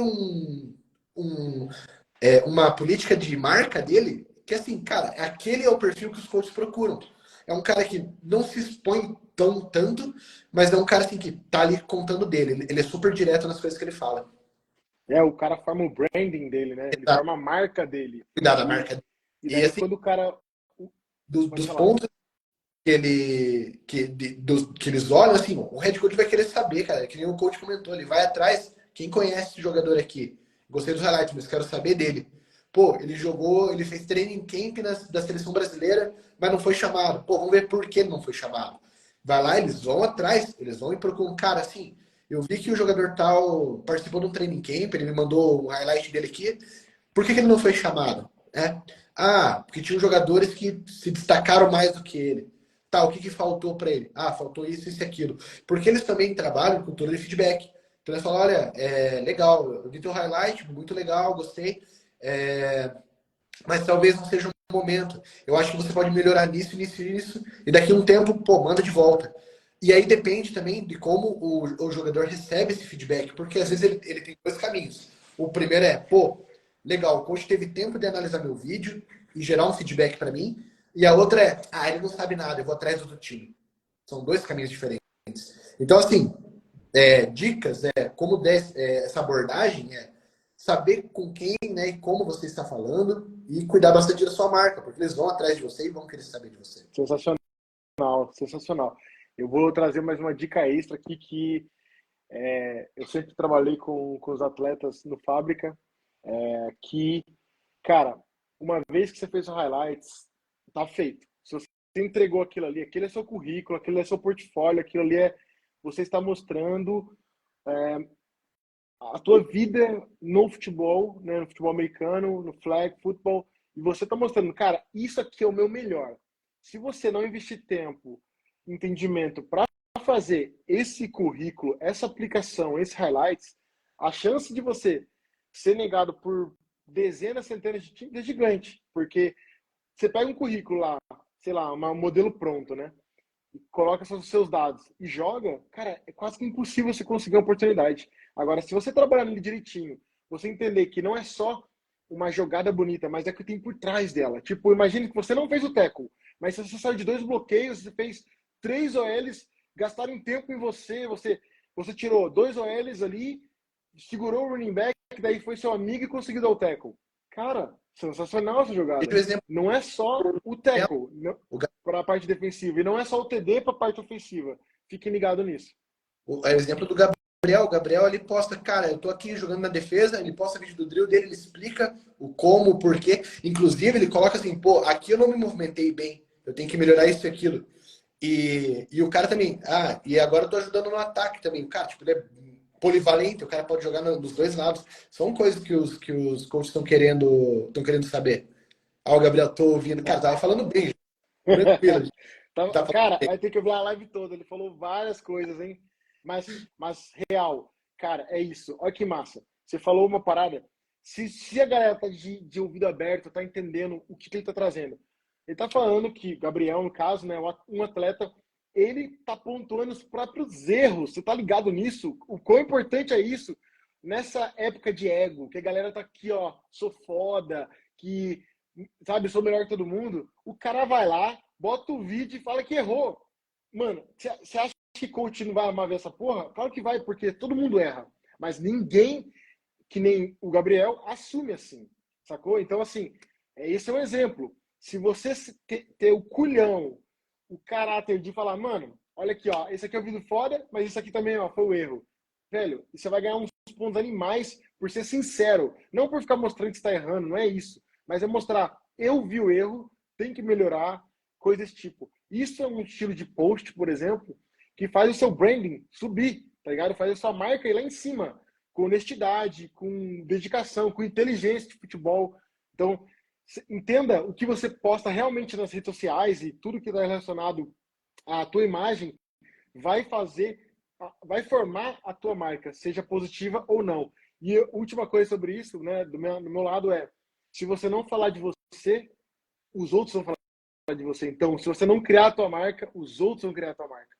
uma política de marca dele que assim, cara, aquele é o perfil que os coaches procuram. É um cara que não se expõe tanto, mas é um cara assim que tá ali contando dele. Ele é super direto nas coisas que ele fala. O cara forma o branding dele, né? Ele forma a marca dele. Cuidar da marca dele. E daí assim, quando o cara... dos pontos que eles olham, assim, o head coach vai querer saber, cara, que nem o coach comentou, ele vai atrás, quem conhece esse jogador aqui? Gostei dos highlights, mas quero saber dele. Pô, ele fez training camp da seleção brasileira, mas não foi chamado. Pô, vamos ver por que ele não foi chamado. Vai lá, eles vão atrás, eles vão e procuram um cara assim. Eu vi que o jogador tal participou de um training camp, ele me mandou o highlight dele aqui. Por que ele não foi chamado? Porque tinham jogadores que se destacaram mais do que ele. Tá, o que faltou para ele? Faltou isso, isso e aquilo. Porque eles também trabalham com cultura de feedback. Então eles falam, olha, legal, eu vi teu highlight, muito legal, gostei, mas talvez não seja um momento. Eu acho que você pode melhorar nisso, nisso, nisso, e daqui a um tempo, pô, manda de volta. E aí depende também de como o jogador recebe esse feedback, porque às vezes ele tem 2 caminhos. O primeiro pô, legal, o coach teve tempo de analisar meu vídeo e gerar um feedback para mim. E a outra ele não sabe nada, eu vou atrás do time. São 2 caminhos diferentes. Então, assim, dicas, como essa abordagem saber com quem, né, e como você está falando e cuidar bastante da sua marca, porque eles vão atrás de você e vão querer saber de você. Sensacional, sensacional. Eu vou trazer mais uma dica extra aqui que eu sempre trabalhei com os atletas no Fábrica, que, cara, uma vez que você fez o highlights, tá feito. Se você entregou aquilo ali, aquele é seu currículo, aquilo é seu portfólio, aquilo ali você está mostrando a tua vida no futebol, né, no futebol americano, no flag football, e você está mostrando, cara, isso aqui é o meu melhor. Se você não investir tempo, entendimento para fazer esse currículo, essa aplicação, esse highlights, a chance de você ser negado por dezenas, centenas de times é gigante, porque você pega um currículo lá, sei lá, um modelo pronto, né? E coloca os seus dados e joga, cara, é quase que impossível você conseguir uma oportunidade. Agora, se você trabalhar nele direitinho, você entender que não é só uma jogada bonita, mas é o que tem por trás dela. Tipo, imagine que você não fez o tackle, mas você saiu de 2 bloqueios, você fez 3 OLs, gastaram tempo em você você tirou 2 OLs ali, segurou o running back, daí foi seu amigo e conseguiu dar o tackle. Cara, sensacional essa jogada. Veja o exemplo, Não é só o tackle o para a parte defensiva e não é só o TD para a parte ofensiva. Fiquem ligados nisso. O exemplo do Gabriel. O Gabriel, ele posta, cara, eu tô aqui jogando na defesa, ele posta vídeo do drill dele, ele explica o como, o porquê. Inclusive, ele coloca assim, pô, aqui eu não me movimentei bem, eu tenho que melhorar isso e aquilo. E o cara também, e agora eu tô ajudando no ataque também. O cara, tipo, ele é polivalente, o cara pode jogar nos dois lados. São coisas que os coaches estão querendo saber. O Gabriel, tô ouvindo. Cara, tava falando bem, tranquilo. Cara, vai ter que ouvir a live toda. Ele falou várias coisas, hein? Mas real, cara, é isso. Olha que massa. Você falou uma parada. Se a galera tá de ouvido aberto, tá entendendo o que ele tá trazendo. Ele tá falando que Gabriel, no caso, né, um atleta, ele tá pontuando os próprios erros. Você tá ligado nisso? O quão importante é isso nessa época de ego, que a galera tá aqui, ó, sou foda, que, sabe, sou melhor que todo mundo. O cara vai lá, bota o vídeo e fala que errou. Mano, você acha que coach não vai amar ver essa porra? Claro que vai, porque todo mundo erra. Mas ninguém, que nem o Gabriel, assume assim, sacou? Então, assim, esse é um exemplo. Se você ter o culhão, o caráter de falar, mano, olha aqui, ó, esse aqui é o vídeo foda, mas isso aqui também, ó, foi o erro. Velho, você vai ganhar uns pontos animais por ser sincero. Não por ficar mostrando que está errando, não é isso. Mas é mostrar, eu vi o erro, tem que melhorar, coisa desse tipo. Isso é um estilo de post, por exemplo, que faz o seu branding subir, tá ligado? Faz a sua marca ir lá em cima, com honestidade, com dedicação, com inteligência de futebol. Então, entenda o que você posta realmente nas redes sociais e tudo que está relacionado à tua imagem vai formar a tua marca, seja positiva ou não. E a última coisa sobre isso, né, do meu lado se você não falar de você, os outros vão falar de você. Então, se você não criar a tua marca, os outros vão criar a tua marca.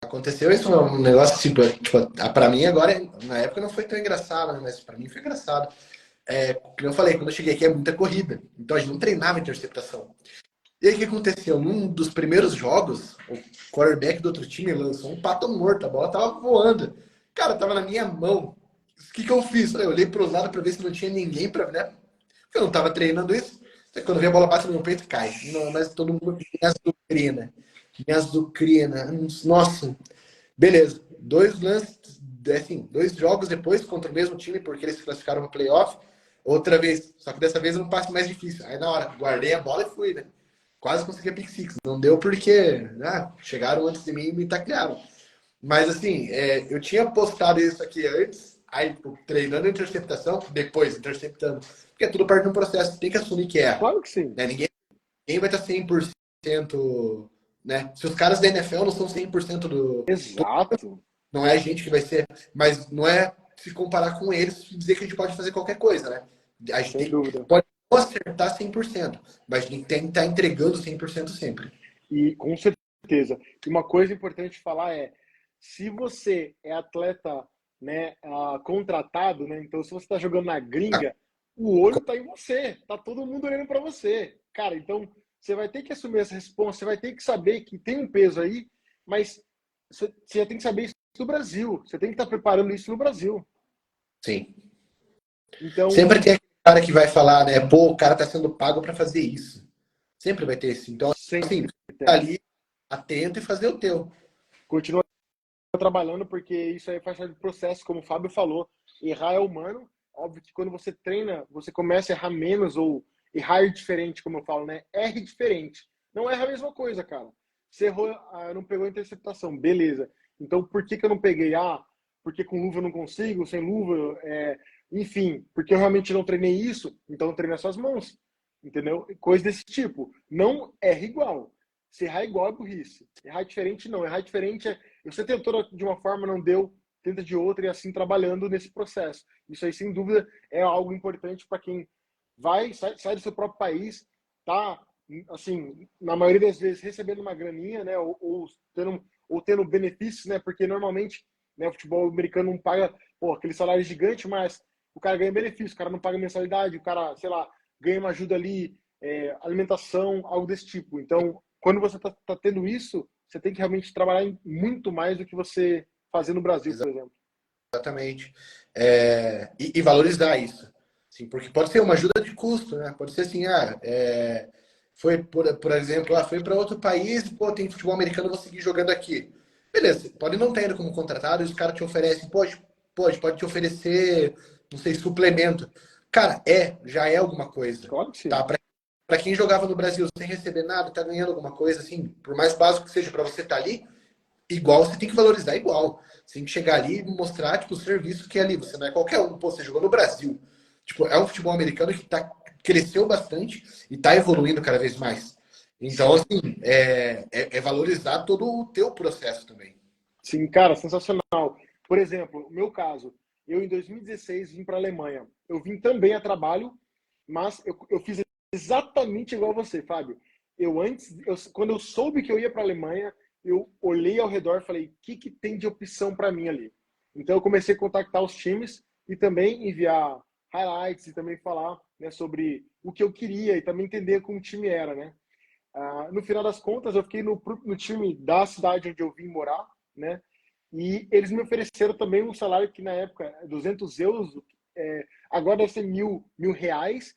Aconteceu isso, um negócio tipo, pra mim agora, na época não foi tão engraçado, mas pra mim foi engraçado. Como eu falei, quando eu cheguei aqui é muita corrida, então a gente não treinava interceptação. E aí o que aconteceu? Num dos primeiros jogos, o quarterback do outro time lançou um pato morto, a bola tava voando. Cara, tava na minha mão. O que eu fiz? Eu olhei pro lado pra ver se não tinha ninguém pra, né? Porque eu não tava treinando isso. Quando vem a bola bate no meu peito, cai. Não, mas todo mundo me azucrina. Me azucrina. Nossa. Beleza. 2 lances, assim, 2 jogos depois contra o mesmo time, porque eles se classificaram no playoff. Outra vez. Só que dessa vez eu não passe mais difícil. Aí na hora, guardei a bola e fui, né? Quase consegui a pick six. Não deu porque chegaram antes de mim e me taclearam. Mas assim, eu tinha postado isso aqui antes, aí treinando a interceptação, depois interceptando. Porque é tudo parte de um processo, tem que assumir que erra. Claro que sim. Né? Ninguém vai estar 100%, né? Se os caras da NFL não são 100% Exato. não é a gente que vai ser, mas não é se comparar com eles e dizer que a gente pode fazer qualquer coisa, né? A gente pode não acertar 100%, mas a gente tem que estar entregando 100% sempre. E com certeza. E uma coisa importante falar se você é atleta, né, contratado, né, então se você está jogando na gringa, o olho está em você, tá todo mundo olhando para você. Cara, então você vai ter que assumir essa resposta, você vai ter que saber que tem um peso aí, mas você tem que saber isso no Brasil, você tem que estar preparando isso no Brasil. Sim. Então, sempre tem aquele cara que vai falar, né, pô, o cara tá sendo pago para fazer isso. Sempre vai ter isso. Então, assim, tá ali atento e fazer o teu. Continua trabalhando, porque isso aí faz parte do processo, como o Fábio falou. Errar é humano. Óbvio que quando você treina, você começa a errar menos ou errar diferente, como eu falo, né? Erre diferente. Não erra a mesma coisa, cara. Você errou, não pegou a interceptação, beleza. Então, por que eu não peguei? Porque com luva eu não consigo, sem luva, enfim, porque eu realmente não treinei isso, então eu treinei as suas mãos, entendeu? Coisa desse tipo. Não erra igual. Se errar igual é burrice. Errar diferente não. Errar diferente você tentou de uma forma, não deu, tenta de outra e assim trabalhando nesse processo. Isso aí, sem dúvida, é algo importante para quem sai do seu próprio país, tá, assim, na maioria das vezes recebendo uma graninha, né, ou tendo benefícios, né, porque normalmente, né, o futebol americano não paga, aquele salário gigante, mas o cara ganha benefício, o cara não paga mensalidade, o cara, sei lá, ganha uma ajuda ali, alimentação, algo desse tipo. Então, quando você tá tendo isso, você tem que realmente trabalhar muito mais do que você fazer no Brasil, por exemplo. Exatamente. E valorizar isso. Assim, porque pode ser uma ajuda de custo, né? Pode ser assim, foi, por exemplo, foi para outro país, pô, tem futebol americano, eu vou seguir jogando aqui. Beleza, pode não estar indo como contratado e os caras te oferecem, pode te oferecer, não sei, suplemento. Cara, já é alguma coisa. Claro que sim. Tá? Para quem jogava no Brasil sem receber nada, tá ganhando alguma coisa, assim, por mais básico que seja para você estar ali, igual você tem que valorizar igual. Você tem que chegar ali e mostrar, tipo, o serviço que é ali. Você não é qualquer um. Pô, você jogou no Brasil. Tipo, é um futebol americano que cresceu bastante e tá evoluindo cada vez mais. Então, assim, é valorizar todo o teu processo também. Sim, cara, sensacional. Por exemplo, o meu caso, eu em 2016 vim para a Alemanha. Eu vim também a trabalho, mas eu fiz exatamente igual você, Fábio. Quando eu soube que eu ia para a Alemanha, eu olhei ao redor e falei, o que tem de opção para mim ali? Então eu comecei a contactar os times e também enviar highlights e também falar, né, sobre o que eu queria e também entender como o time era, né? No final das contas, eu fiquei no time da cidade onde eu vim morar, né? E eles me ofereceram também um salário que na época 200 euros, agora deve ser mil reais,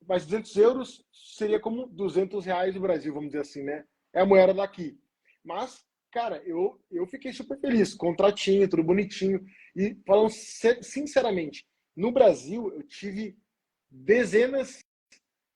mas 200 euros seria como 200 reais do Brasil, vamos dizer assim, né? É a moeda daqui. Mas, cara, eu fiquei super feliz, contratinho, tudo bonitinho. E falando sinceramente, no Brasil eu tive dezenas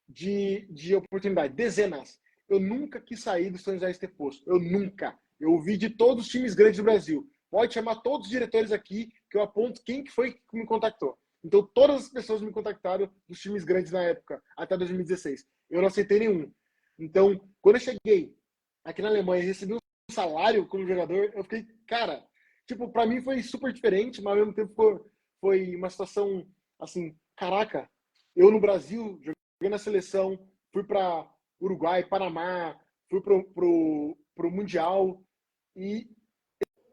de oportunidades, dezenas. Eu nunca quis sair do São José Esteposto, eu nunca. Eu ouvi de todos os times grandes do Brasil. Pode chamar todos os diretores aqui, que eu aponto quem que foi que me contactou. Então, todas as pessoas me contactaram dos times grandes na época, até 2016. Eu não aceitei nenhum. Então, quando eu cheguei aqui na Alemanha e recebi um salário como jogador, eu fiquei, cara, tipo, pra mim foi super diferente, mas ao mesmo tempo foi uma situação assim, caraca, eu no Brasil, joguei na seleção, fui para Uruguai, Panamá, fui pro Mundial e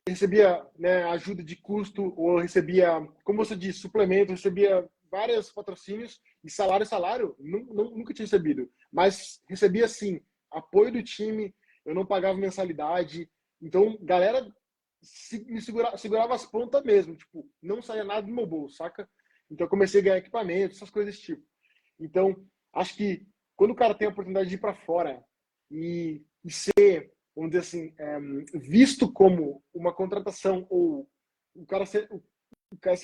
recebia, né, ajuda de custo, ou recebia, como você disse, suplemento, recebia vários patrocínios e salário, nunca tinha recebido. Mas recebia, sim, apoio do time, eu não pagava mensalidade. Então, galera me segurava as pontas mesmo, tipo, não saía nada do meu bolso, saca? Então, eu comecei a ganhar equipamento, essas coisas desse tipo. Então, acho que quando o cara tem a oportunidade de ir para fora e ser, vamos dizer assim, visto como uma contratação ou o cara ser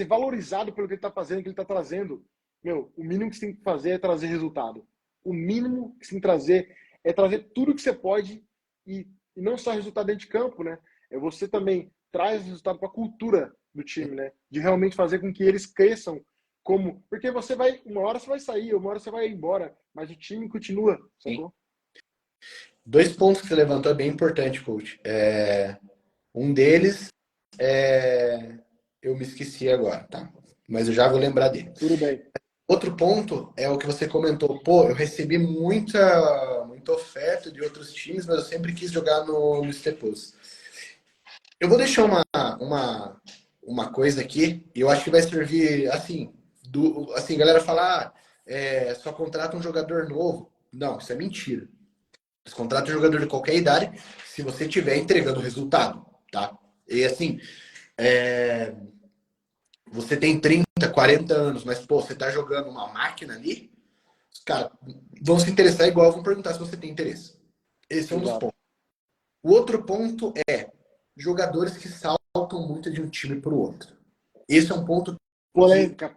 valorizado pelo que ele está fazendo, que ele está trazendo, meu, o mínimo que você tem que fazer é trazer resultado. O mínimo que você tem que trazer é trazer tudo que você pode e não só resultado dentro de campo, né? É você também traz resultado para a cultura do time, né? De realmente fazer com que eles cresçam porque uma hora você vai sair, uma hora você vai embora, mas o time continua, sacou? 2 pontos que você levantou é bem importante, coach. Um deles eu me esqueci agora, tá? Mas eu já vou lembrar dele. Tudo bem. Outro ponto é o que você comentou. Pô, eu recebi muita oferta de outros times, mas eu sempre quis jogar no Stepos. Eu vou deixar uma coisa aqui, e eu acho que vai servir, assim, galera falar, só contrata um jogador novo. Não, isso é mentira. Você contrata um jogador de qualquer idade, se você estiver entregando resultado, tá? E assim, você tem 30, 40 anos, mas, pô, você tá jogando uma máquina ali, os caras vão se interessar igual, vão perguntar se você tem interesse. Esse é um dos pontos. O outro ponto é jogadores que saltam muito de um time para o outro. Esse é um ponto. Polêmica.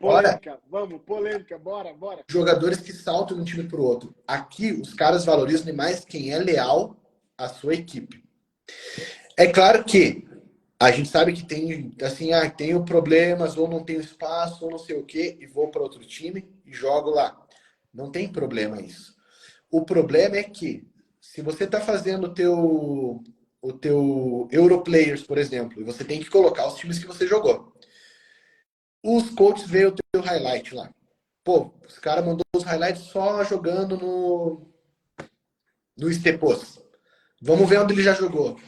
Vamos, polêmica, bora. Jogadores que saltam de um time para o outro. Aqui, os caras valorizam demais quem é leal à sua equipe. É claro que a gente sabe que tem, assim, tenho problemas, ou não tenho espaço, ou não sei o quê, e vou para outro time e jogo lá. Não tem problema isso. O problema é que, se você está fazendo o teu Europlayers, por exemplo, e você tem que colocar os times que você jogou. Os coaches veem o teu highlight lá. Pô, os caras mandou os highlights só jogando no Stepos. Vamos ver onde ele já jogou.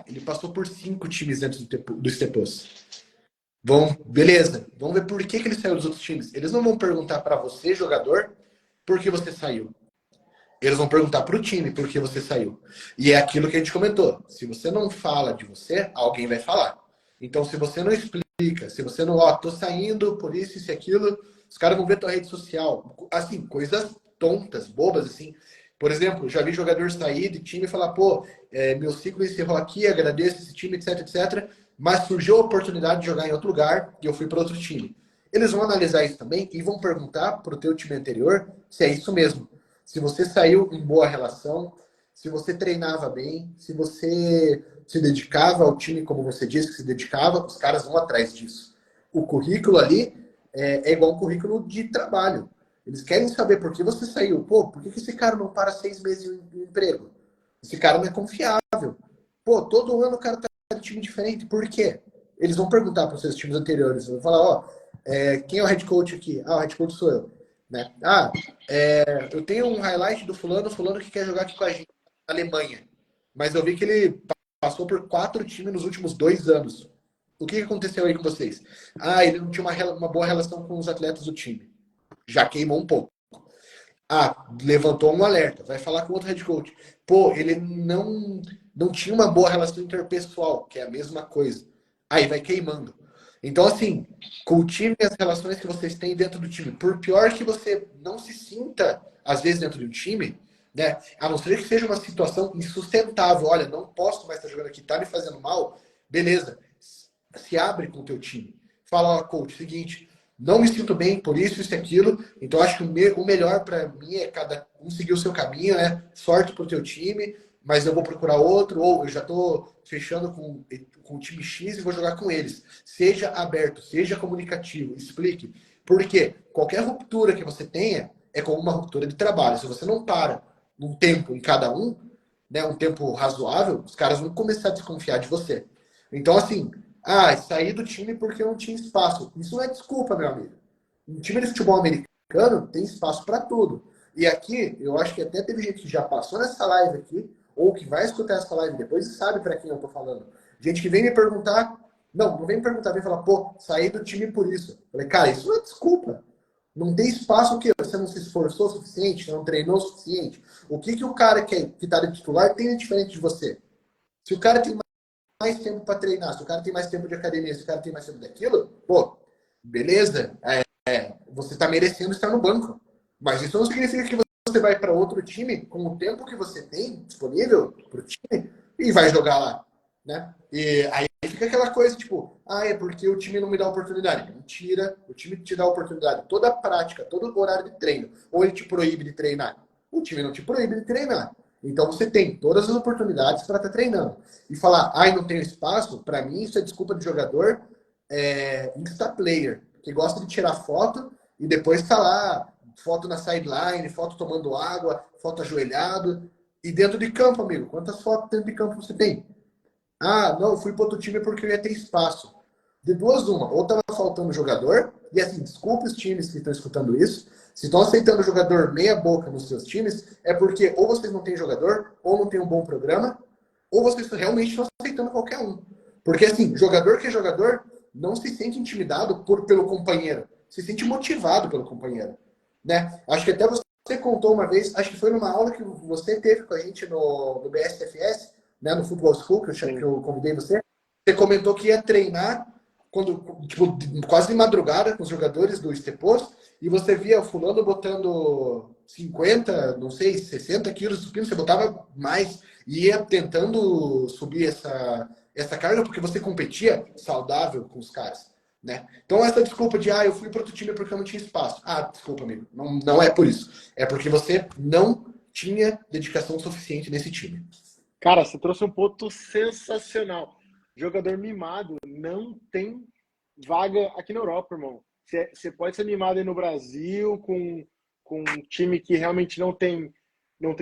Ele passou por 5 times dentro do Stepos. Beleza. Vamos ver por que ele saiu dos outros times. Eles não vão perguntar para você, jogador, por que você saiu. Eles vão perguntar para o time por que você saiu. E é aquilo que a gente comentou. Se você não fala de você, alguém vai falar. Então, se você não explica, se você não, ó, tô saindo por isso e aquilo, os caras vão ver tua rede social. Assim, coisas tontas, bobas, assim. Por exemplo, já vi jogador sair de time e falar, pô, meu ciclo encerrou aqui, agradeço esse time, etc, etc. Mas surgiu a oportunidade de jogar em outro lugar e eu fui para outro time. Eles vão analisar isso também e vão perguntar para o teu time anterior se é isso mesmo. Se você saiu em boa relação, se você treinava bem, se você se dedicava ao time como você disse que se dedicava, os caras vão atrás disso. O currículo ali é igual um currículo de trabalho. Eles querem saber por que você saiu. Pô, por que esse cara não para 6 meses em emprego? Esse cara não é confiável. Pô, todo ano o cara tá em time diferente. Por quê? Eles vão perguntar para os seus times anteriores. Vão falar, ó, quem é o head coach aqui? Ah, o head coach sou eu. Né? Ah, eu tenho um highlight do fulano que quer jogar aqui com a gente na Alemanha. Mas eu vi que ele passou por 4 times nos últimos 2 anos. O que aconteceu aí com vocês? Ah, ele não tinha uma boa relação com os atletas do time. Já queimou um pouco. Ah, levantou um alerta. Vai falar com outro head coach. Pô, ele não tinha uma boa relação interpessoal, que é a mesma coisa. Aí vai queimando. Então, assim, cultive as relações que vocês têm dentro do time. Por pior que você não se sinta, às vezes, dentro de um time, né? A não ser que seja uma situação insustentável. Olha, não posso mais estar jogando aqui, tá me fazendo mal. Beleza. Se abre com o teu time. Fala, ó, coach, seguinte, não me sinto bem por isso e aquilo. Então, acho que o melhor para mim é cada um seguir o seu caminho, né? Sorte pro teu time, mas eu vou procurar outro, ou eu já tô fechando com o time X e vou jogar com eles. Seja aberto, seja comunicativo, explique. Porque qualquer ruptura que você tenha é como uma ruptura de trabalho. Se você não para num tempo em cada um, né, um tempo razoável, os caras vão começar a desconfiar de você. Então, assim, saí do time porque não tinha espaço. Isso não é desculpa, meu amigo. Um time de futebol americano tem espaço para tudo. E aqui, eu acho que até teve gente que já passou nessa live aqui, ou que vai escutar essa live depois e sabe para quem eu tô falando. Gente que vem me perguntar, não vem me perguntar, vem falar, pô, saí do time por isso. Eu falei, cara, isso não é desculpa. Não tem espaço o quê? Você não se esforçou o suficiente, não treinou o suficiente. O que o cara que tá de titular tem de diferente de você? Se o cara tem mais tempo para treinar, se o cara tem mais tempo de academia, se o cara tem mais tempo daquilo, pô, beleza, você está merecendo estar no banco. Mas isso não significa que você vai para outro time com o tempo que você tem disponível para o time e vai jogar lá, né? E aí fica aquela coisa, tipo, é porque o time não me dá oportunidade. Mentira, o time te dá oportunidade. Toda a prática, todo horário de treino. Ou ele te proíbe de treinar. O time não te proíbe de treinar. Então você tem todas as oportunidades para estar treinando. E falar, não tenho espaço, para mim isso é desculpa de jogador Insta player, que gosta de tirar foto e depois tá lá, foto na sideline, foto tomando água, foto ajoelhado. E dentro de campo, amigo, quantas fotos dentro de campo você tem? Não, fui para outro time porque eu ia ter espaço. De duas, uma. Ou estava faltando jogador, e assim, desculpe os times que estão escutando isso, se estão aceitando jogador meia boca nos seus times, é porque ou vocês não têm jogador, ou não tem um bom programa, ou vocês realmente estão aceitando qualquer um. Porque assim, jogador que é jogador não se sente intimidado pelo companheiro, se sente motivado pelo companheiro. Né? Acho que até você contou uma vez, acho que foi numa aula que você teve com a gente no BSFS, né, no Football School, que eu convidei você. Você comentou que ia treinar quando, tipo, quase de madrugada com os jogadores do Estepos, e você via o fulano botando 50, não sei, 60 quilos de supino, você botava mais, e ia tentando subir essa carga, porque você competia saudável com os caras. Né? Então, essa desculpa de, eu fui para outro time porque eu não tinha espaço. Desculpa, amigo, não é por isso. É porque você não tinha dedicação suficiente nesse time. Cara, você trouxe um ponto sensacional. Jogador mimado não tem vaga aqui na Europa, irmão. Você pode ser mimado aí no Brasil com um time que realmente não tem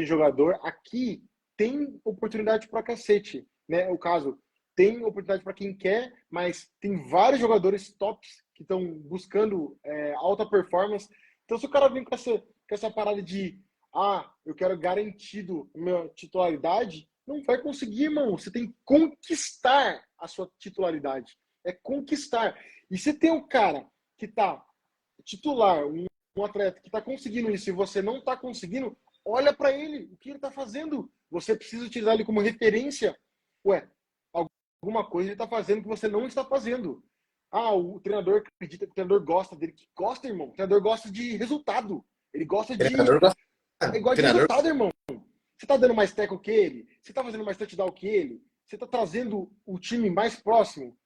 jogador. Aqui tem oportunidade pra cacete, né? O caso, tem oportunidade para quem quer, mas tem vários jogadores tops que estão buscando alta performance. Então, se o cara vem com essa parada de eu quero garantido minha titularidade, não vai conseguir, irmão. Você tem que conquistar a sua titularidade. É conquistar. E se tem um cara que tá titular, um atleta que tá conseguindo isso e você não tá conseguindo, olha para ele, o que ele tá fazendo. Você precisa utilizar ele como referência. alguma coisa ele está fazendo que você não está fazendo. Ah, o treinador acredita que o treinador gosta dele. Que gosta, irmão. O treinador gosta de resultado. Ele gosta de. Treinador gosta. Ele gosta de Treinador. resultado, irmão. Você tá dando mais teco que ele? Você tá fazendo mais touchdown que ele? Você tá trazendo o time mais próximo?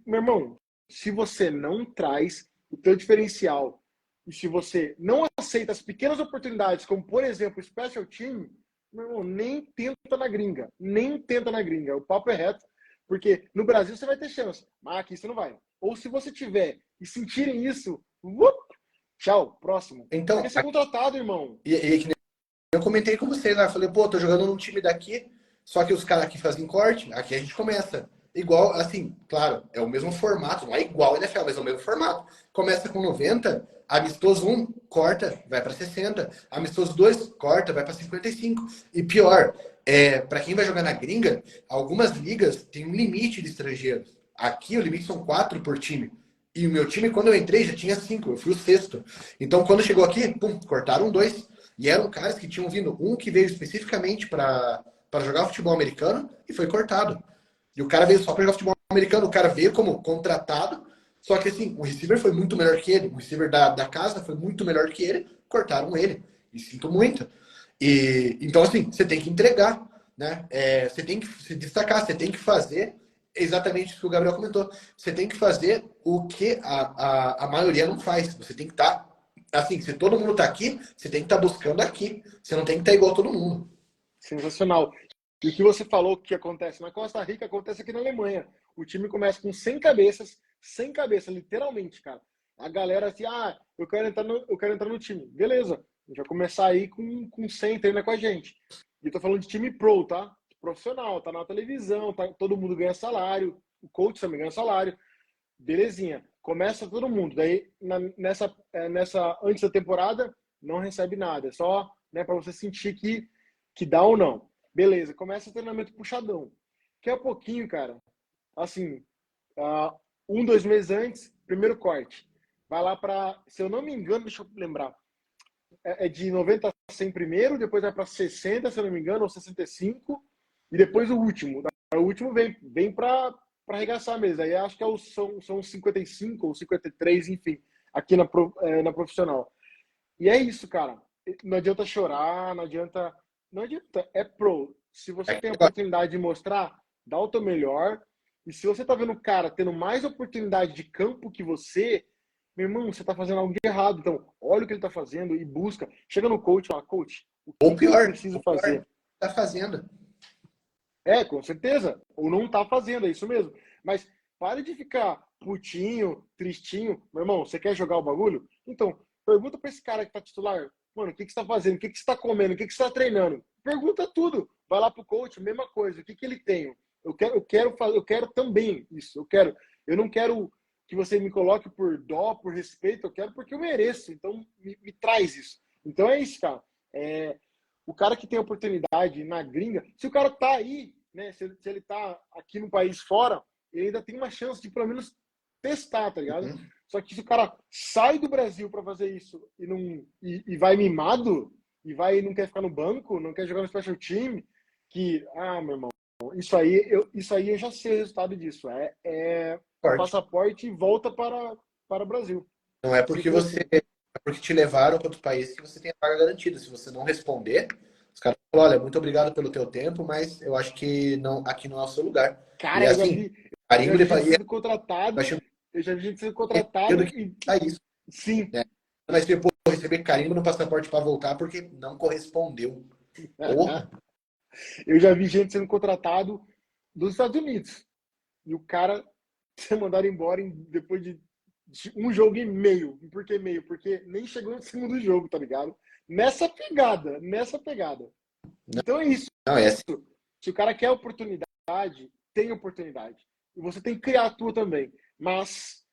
Meu irmão, se você não traz o teu diferencial e se você não aceita as pequenas oportunidades, como, por exemplo, o special team, meu irmão, nem tenta na gringa. Nem tenta na gringa. O papo é reto. Porque no Brasil você vai ter chance, mas aqui você não vai. Ou se você tiver e sentirem isso, tchau, próximo. Então, Porque você é contratado, irmão. que nem eu comentei com vocês lá, falei, pô, tô jogando num time daqui, só que os caras aqui fazem corte, aqui a gente começa. Igual, assim, claro, é o mesmo formato, não é igual ao NFL, mas é o mesmo formato. Começa com 90, amistoso 1, corta, vai para 60. Amistoso 2, corta, vai para 55. E pior, para quem vai jogar na gringa, algumas ligas têm um limite de estrangeiros. Aqui o limite são 4 por time. E o meu time, quando eu entrei, já tinha 5, eu fui o sexto. Então, quando chegou aqui, pum, cortaram 2. E eram caras que tinham vindo, um que veio especificamente para jogar futebol americano e foi cortado. E o cara veio só para jogar futebol americano, o cara veio como contratado, só que assim, o receiver foi muito melhor que ele, o receiver da casa foi muito melhor que ele, cortaram ele. E sinto muito. E, então, assim, você tem que entregar, né? Você tem que se destacar, você tem que fazer exatamente o que o Gabriel comentou. Você tem que fazer o que a maioria não faz. Você tem que estar assim, se todo mundo tá aqui, você tem que estar buscando aqui. Você não tem que estar igual a todo mundo. Sensacional. E o que você falou que acontece na Costa Rica, acontece aqui na Alemanha. O time começa com 100 cabeças, 100 cabeças, literalmente, cara. A galera assim, eu quero entrar no time. Beleza, a gente vai começar aí com 100, treina com a gente. E eu tô falando de time pro, tá? Profissional, tá na televisão, tá, todo mundo ganha salário, o coach também ganha salário. Belezinha. Começa todo mundo. Daí, nessa antes da temporada, não recebe nada. É só, né, para você sentir que dá ou não. Beleza, começa o treinamento puxadão. Daqui a pouquinho, cara, assim, 2 meses antes, primeiro corte. Vai lá para, se eu não me engano, deixa eu lembrar, é de 90 a 100 primeiro, depois vai para 60, se eu não me engano, ou 65, e depois o último. O último vem para arregaçar mesmo. Aí acho que são 55 ou 53, enfim, aqui na profissional. E é isso, cara. Não adianta chorar, não adianta. É pro. Se você tem a oportunidade de mostrar, dá o teu melhor. E se você tá vendo o cara tendo mais oportunidade de campo que você, meu irmão, você tá fazendo algo de errado. Então, olha o que ele tá fazendo e busca. Chega no coach, fala, coach, o Ou que eu pior, preciso fazer? tá fazendo. Com certeza. Ou não tá fazendo, é isso mesmo. Mas pare de ficar putinho, tristinho. Meu irmão, você quer jogar o bagulho? Então, pergunta pra esse cara que tá titular. Mano, o que você tá fazendo? O que você tá comendo? O que você tá treinando? Pergunta tudo. Vai lá pro coach, mesma coisa. O que ele tem? Eu quero também isso. Eu não quero que você me coloque por dó, por respeito. Eu quero porque eu mereço. Então, me traz isso. Então é isso, cara. O cara que tem oportunidade na gringa, se o cara tá aí, né? Se ele tá aqui no país fora, ele ainda tem uma chance de pelo menos testar, tá ligado? Uhum. Só que se o cara sai do Brasil para fazer isso e vai mimado, e não quer ficar no banco, não quer jogar no special team, meu irmão, isso aí eu já sei o resultado disso. O passaporte e volta para o Brasil. Não é porque é porque te levaram para outro país que você tem a vaga garantida. Se você não responder, os caras falam, olha, muito obrigado pelo teu tempo, mas eu acho que não, aqui não é o seu lugar. Cara, e assim, carimbo de país. Sendo contratado, eu já vi gente sendo contratado e isso. Sim. Né? Mas depois receber carimbo no passaporte para voltar porque não correspondeu. Porra. Eu já vi gente sendo contratado dos Estados Unidos. E o cara ser mandado embora depois de um jogo e meio. Por que meio? Porque nem chegou no segundo jogo, tá ligado? Nessa pegada. Então é isso. Não, é assim. Se o cara quer oportunidade, tem oportunidade. E você tem que criar a tua também. Mas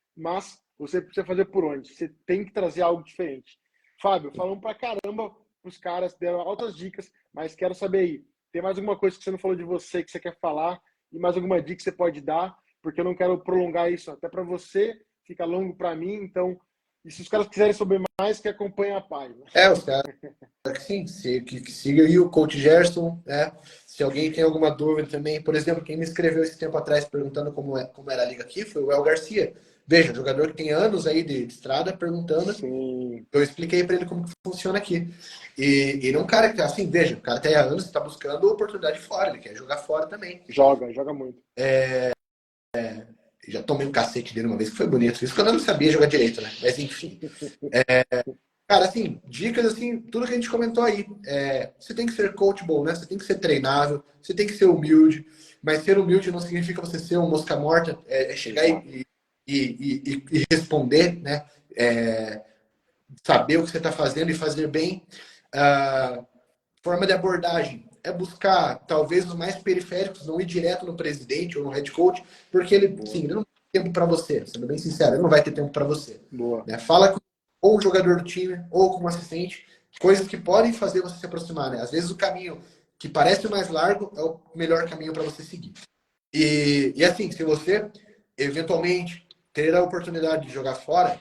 você precisa fazer por onde? Você tem que trazer algo diferente. Fábio, falamos pra caramba pros caras, deram altas dicas, mas quero saber aí, tem mais alguma coisa que você não falou de você que você quer falar? E mais alguma dica que você pode dar? Porque eu não quero prolongar isso até para você, fica longo para mim, então E se os caras quiserem saber mais, que acompanhem a página. Os caras sim, que siga aí o Coach Gerson, né? Se alguém tem alguma dúvida também, por exemplo, quem me escreveu esse tempo atrás perguntando como era a liga aqui foi o El Garcia. Veja, jogador que tem anos aí de estrada perguntando. Sim. Eu expliquei para ele como que funciona aqui. E ele é um cara que, assim, veja, o cara tem anos, está buscando oportunidade fora, ele quer jogar fora também. Joga muito. Já tomei um cacete dele uma vez, que foi bonito. Isso quando eu não sabia jogar direito, né? Mas enfim. Cara, assim, dicas, assim, tudo que a gente comentou aí. Você tem que ser coachable, né? Você tem que ser treinável, você tem que ser humilde. Mas ser humilde não significa você ser um mosca morta, chegar e responder, né? Saber o que você está fazendo e fazer bem. Forma de abordagem é buscar, talvez, os mais periféricos, não ir direto no presidente ou no head coach, porque ele não tem tempo para você, sendo bem sincero, ele não vai ter tempo para você. Boa. Né? Fala com ou o jogador do time, ou com o assistente, coisas que podem fazer você se aproximar. Né? Às vezes o caminho que parece mais largo é o melhor caminho para você seguir. E assim, se você, eventualmente, ter a oportunidade de jogar fora,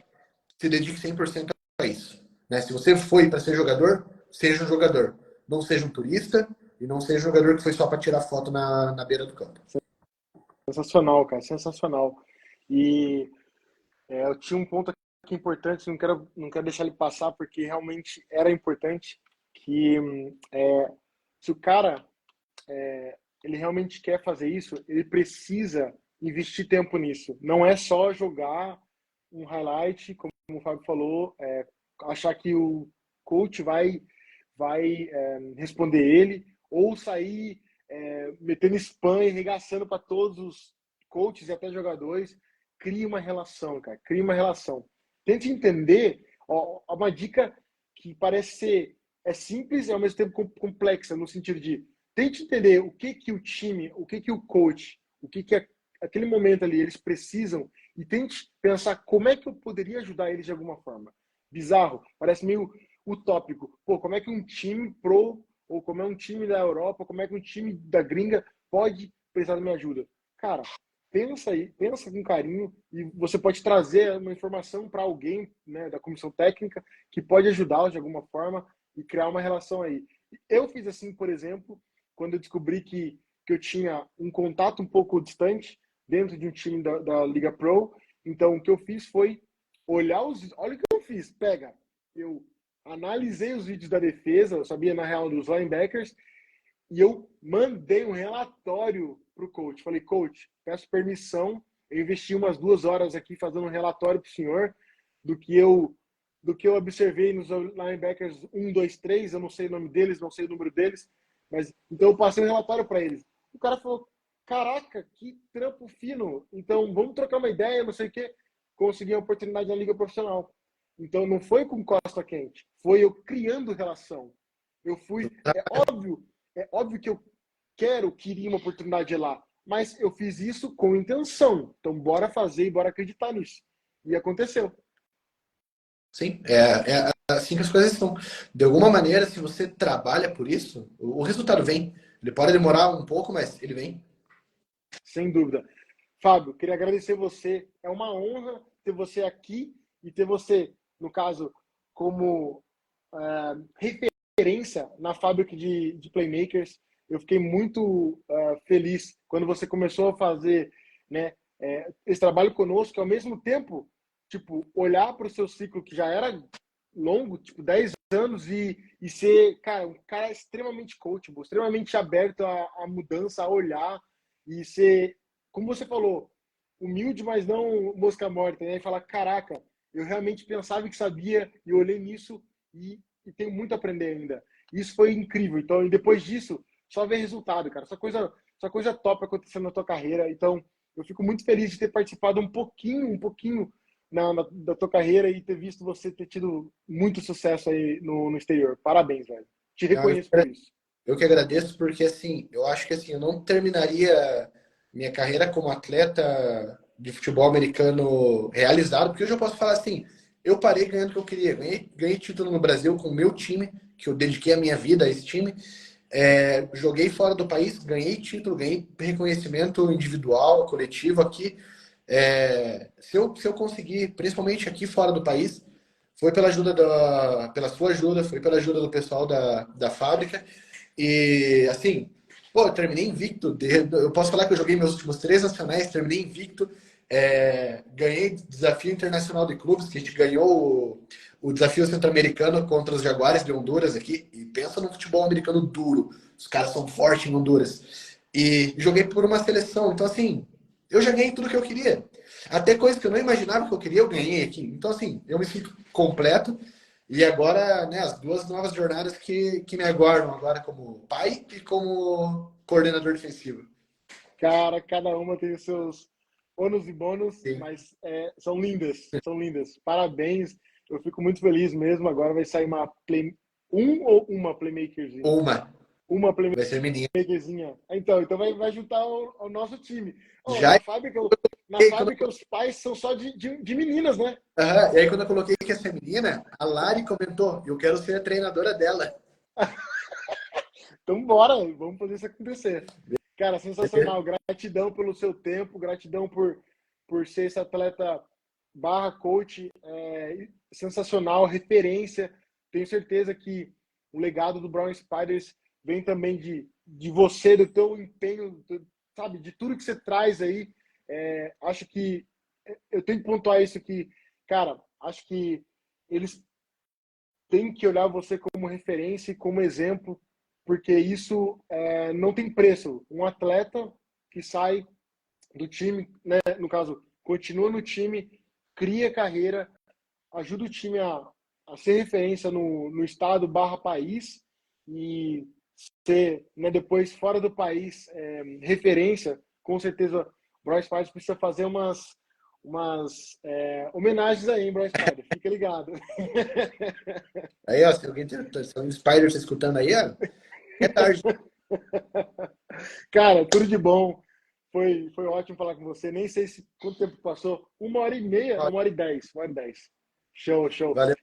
se dedique 100% a isso. Né? Se você foi para ser jogador, seja um jogador. Não seja um turista e não seja um jogador que foi só para tirar foto na beira do campo. Sensacional, cara, sensacional. E eu tinha um ponto aqui importante, não quero deixar ele passar, porque realmente era importante, que se o cara ele realmente quer fazer isso, ele precisa investir tempo nisso. Não é só jogar um highlight, como o Fábio falou, achar que o coach vai responder ele, ou sair metendo spam e regaçando para todos os coaches e até jogadores. Cria uma relação, cara. Cria uma relação. Tente entender. Uma dica que parece ser simples e ao mesmo tempo complexa, no sentido de tente entender o que o time, o que o coach, o que aquele momento ali eles precisam e tente pensar como é que eu poderia ajudar eles de alguma forma. Bizarro, parece meio utópico. Pô, como é que um time pro, ou como é um time da Europa, como é que um time da gringa pode precisar da minha ajuda? Cara, pensa aí, pensa com carinho e você pode trazer uma informação para alguém, né, da comissão técnica que pode ajudá-los de alguma forma e criar uma relação aí. Eu fiz assim, por exemplo, quando eu descobri que eu tinha um contato um pouco distante dentro de um time da Liga Pro. Então, o que eu fiz foi olha o que eu fiz. Eu analisei os vídeos da defesa, eu sabia, na real, dos linebackers, e eu mandei um relatório pro coach. Falei, coach, peço permissão, eu investi umas 2 horas aqui fazendo um relatório pro senhor do que eu observei nos linebackers 1, 2, 3, eu não sei o nome deles, não sei o número deles, mas então eu passei um relatório para eles. O cara falou, caraca, que trampo fino, então vamos trocar uma ideia, não sei o quê. Consegui a oportunidade na liga profissional. Então não foi com costa quente, foi eu criando relação. Eu fui, é óbvio que eu queria uma oportunidade lá, mas eu fiz isso com intenção. Então bora fazer e bora acreditar nisso. E aconteceu. Sim, é assim que as coisas são. De alguma maneira, se você trabalha por isso, o resultado vem. Ele pode demorar um pouco, mas ele vem. Sem dúvida. Fábio, queria agradecer você. É uma honra ter você aqui e ter você, no caso, como referência na fábrica de Playmakers. Eu fiquei muito feliz quando você começou a fazer, né, esse trabalho conosco, ao mesmo tempo, tipo, olhar para o seu ciclo que já era longo, tipo 10 anos, e ser, cara, um cara extremamente coachable, extremamente aberto à mudança, a olhar e ser, como você falou, humilde, mas não mosca morta, né? E falar, caraca, eu realmente pensava que sabia e olhei nisso e tenho muito a aprender ainda. Isso foi incrível. Então, e depois disso, só ver resultado, cara. Só coisa top acontecendo na tua carreira. Então, eu fico muito feliz de ter participado um pouquinho da tua carreira e ter visto você ter tido muito sucesso aí no exterior. Parabéns, velho. Te reconheço por isso. Eu que agradeço, porque assim, eu acho que assim, eu não terminaria minha carreira como atleta de futebol americano realizado, porque hoje eu posso falar assim, eu parei ganhando o que eu queria. Ganhei título no Brasil com o meu time, que eu dediquei a minha vida a esse time. Joguei fora do país, ganhei título, ganhei reconhecimento individual, coletivo aqui. Se eu conseguir, principalmente aqui fora do país, Foi pela sua ajuda, foi pela ajuda do pessoal da fábrica. E, assim, pô, eu terminei invicto. Eu posso falar que eu joguei meus últimos 3 nacionais, terminei invicto. Ganhei desafio internacional de clubes, que a gente ganhou o desafio centro-americano contra os Jaguares de Honduras aqui. E pensa no futebol americano duro. Os caras são fortes em Honduras. E joguei por uma seleção. Então, assim, eu já ganhei tudo que eu queria. Até coisas que eu não imaginava que eu queria, eu ganhei aqui. Então, assim, eu me sinto completo. E agora, né, as 2 novas jornadas que me aguardam agora como pai e como coordenador defensivo. Cara, cada uma tem os seus ônus e bônus, Sim. mas são lindas, são lindas. Parabéns, eu fico muito feliz mesmo. Agora vai sair ou uma Playmakerzinha? Uma Uma vai ser menina. Playmakerzinha. Então vai juntar o nosso time. Oh, Já na fábrica os pais são só de meninas, né? Aham. E aí, quando eu coloquei que ia ser menina, a Lari comentou: eu quero ser a treinadora dela. Então bora, vamos fazer isso acontecer. Cara, sensacional. Gratidão pelo seu tempo, gratidão por ser esse atleta barra coach, sensacional, referência. Tenho certeza que o legado do Brown Spiders vem também de você, do teu empenho, sabe, de tudo que você traz aí. Acho que eu tenho que pontuar isso aqui, cara. Acho que eles têm que olhar você como referência e como exemplo, porque isso não tem preço. Um atleta que sai do time, né, no caso, continua no time, cria carreira, ajuda o time a ser referência no estado barra país e ser, né, depois fora do país referência. Com certeza o Bryce Spider precisa fazer umas homenagens aí, hein, Bryce Spider, fica ligado. Aí, ó, se alguém se algum Spider está escutando aí, ó, é tarde. Cara, tudo de bom. Foi ótimo falar com você. Nem sei quanto tempo passou. 1h30, 1h10. 1h10. Show, show. Valeu,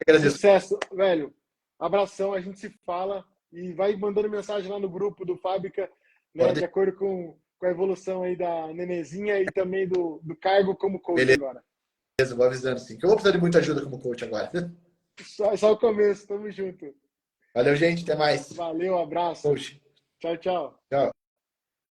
agradeço. Sucesso, velho. Abração, a gente se fala e vai mandando mensagem lá no grupo do Fábrica, né, de acordo com a evolução aí da Nenezinha e também do cargo como coach. Beleza, Agora. vou avisando sim. Que eu vou precisar de muita ajuda como coach agora. Só o começo, tamo junto. Valeu, gente, até mais. Valeu, abraço. Coach. Tchau, tchau. Tchau.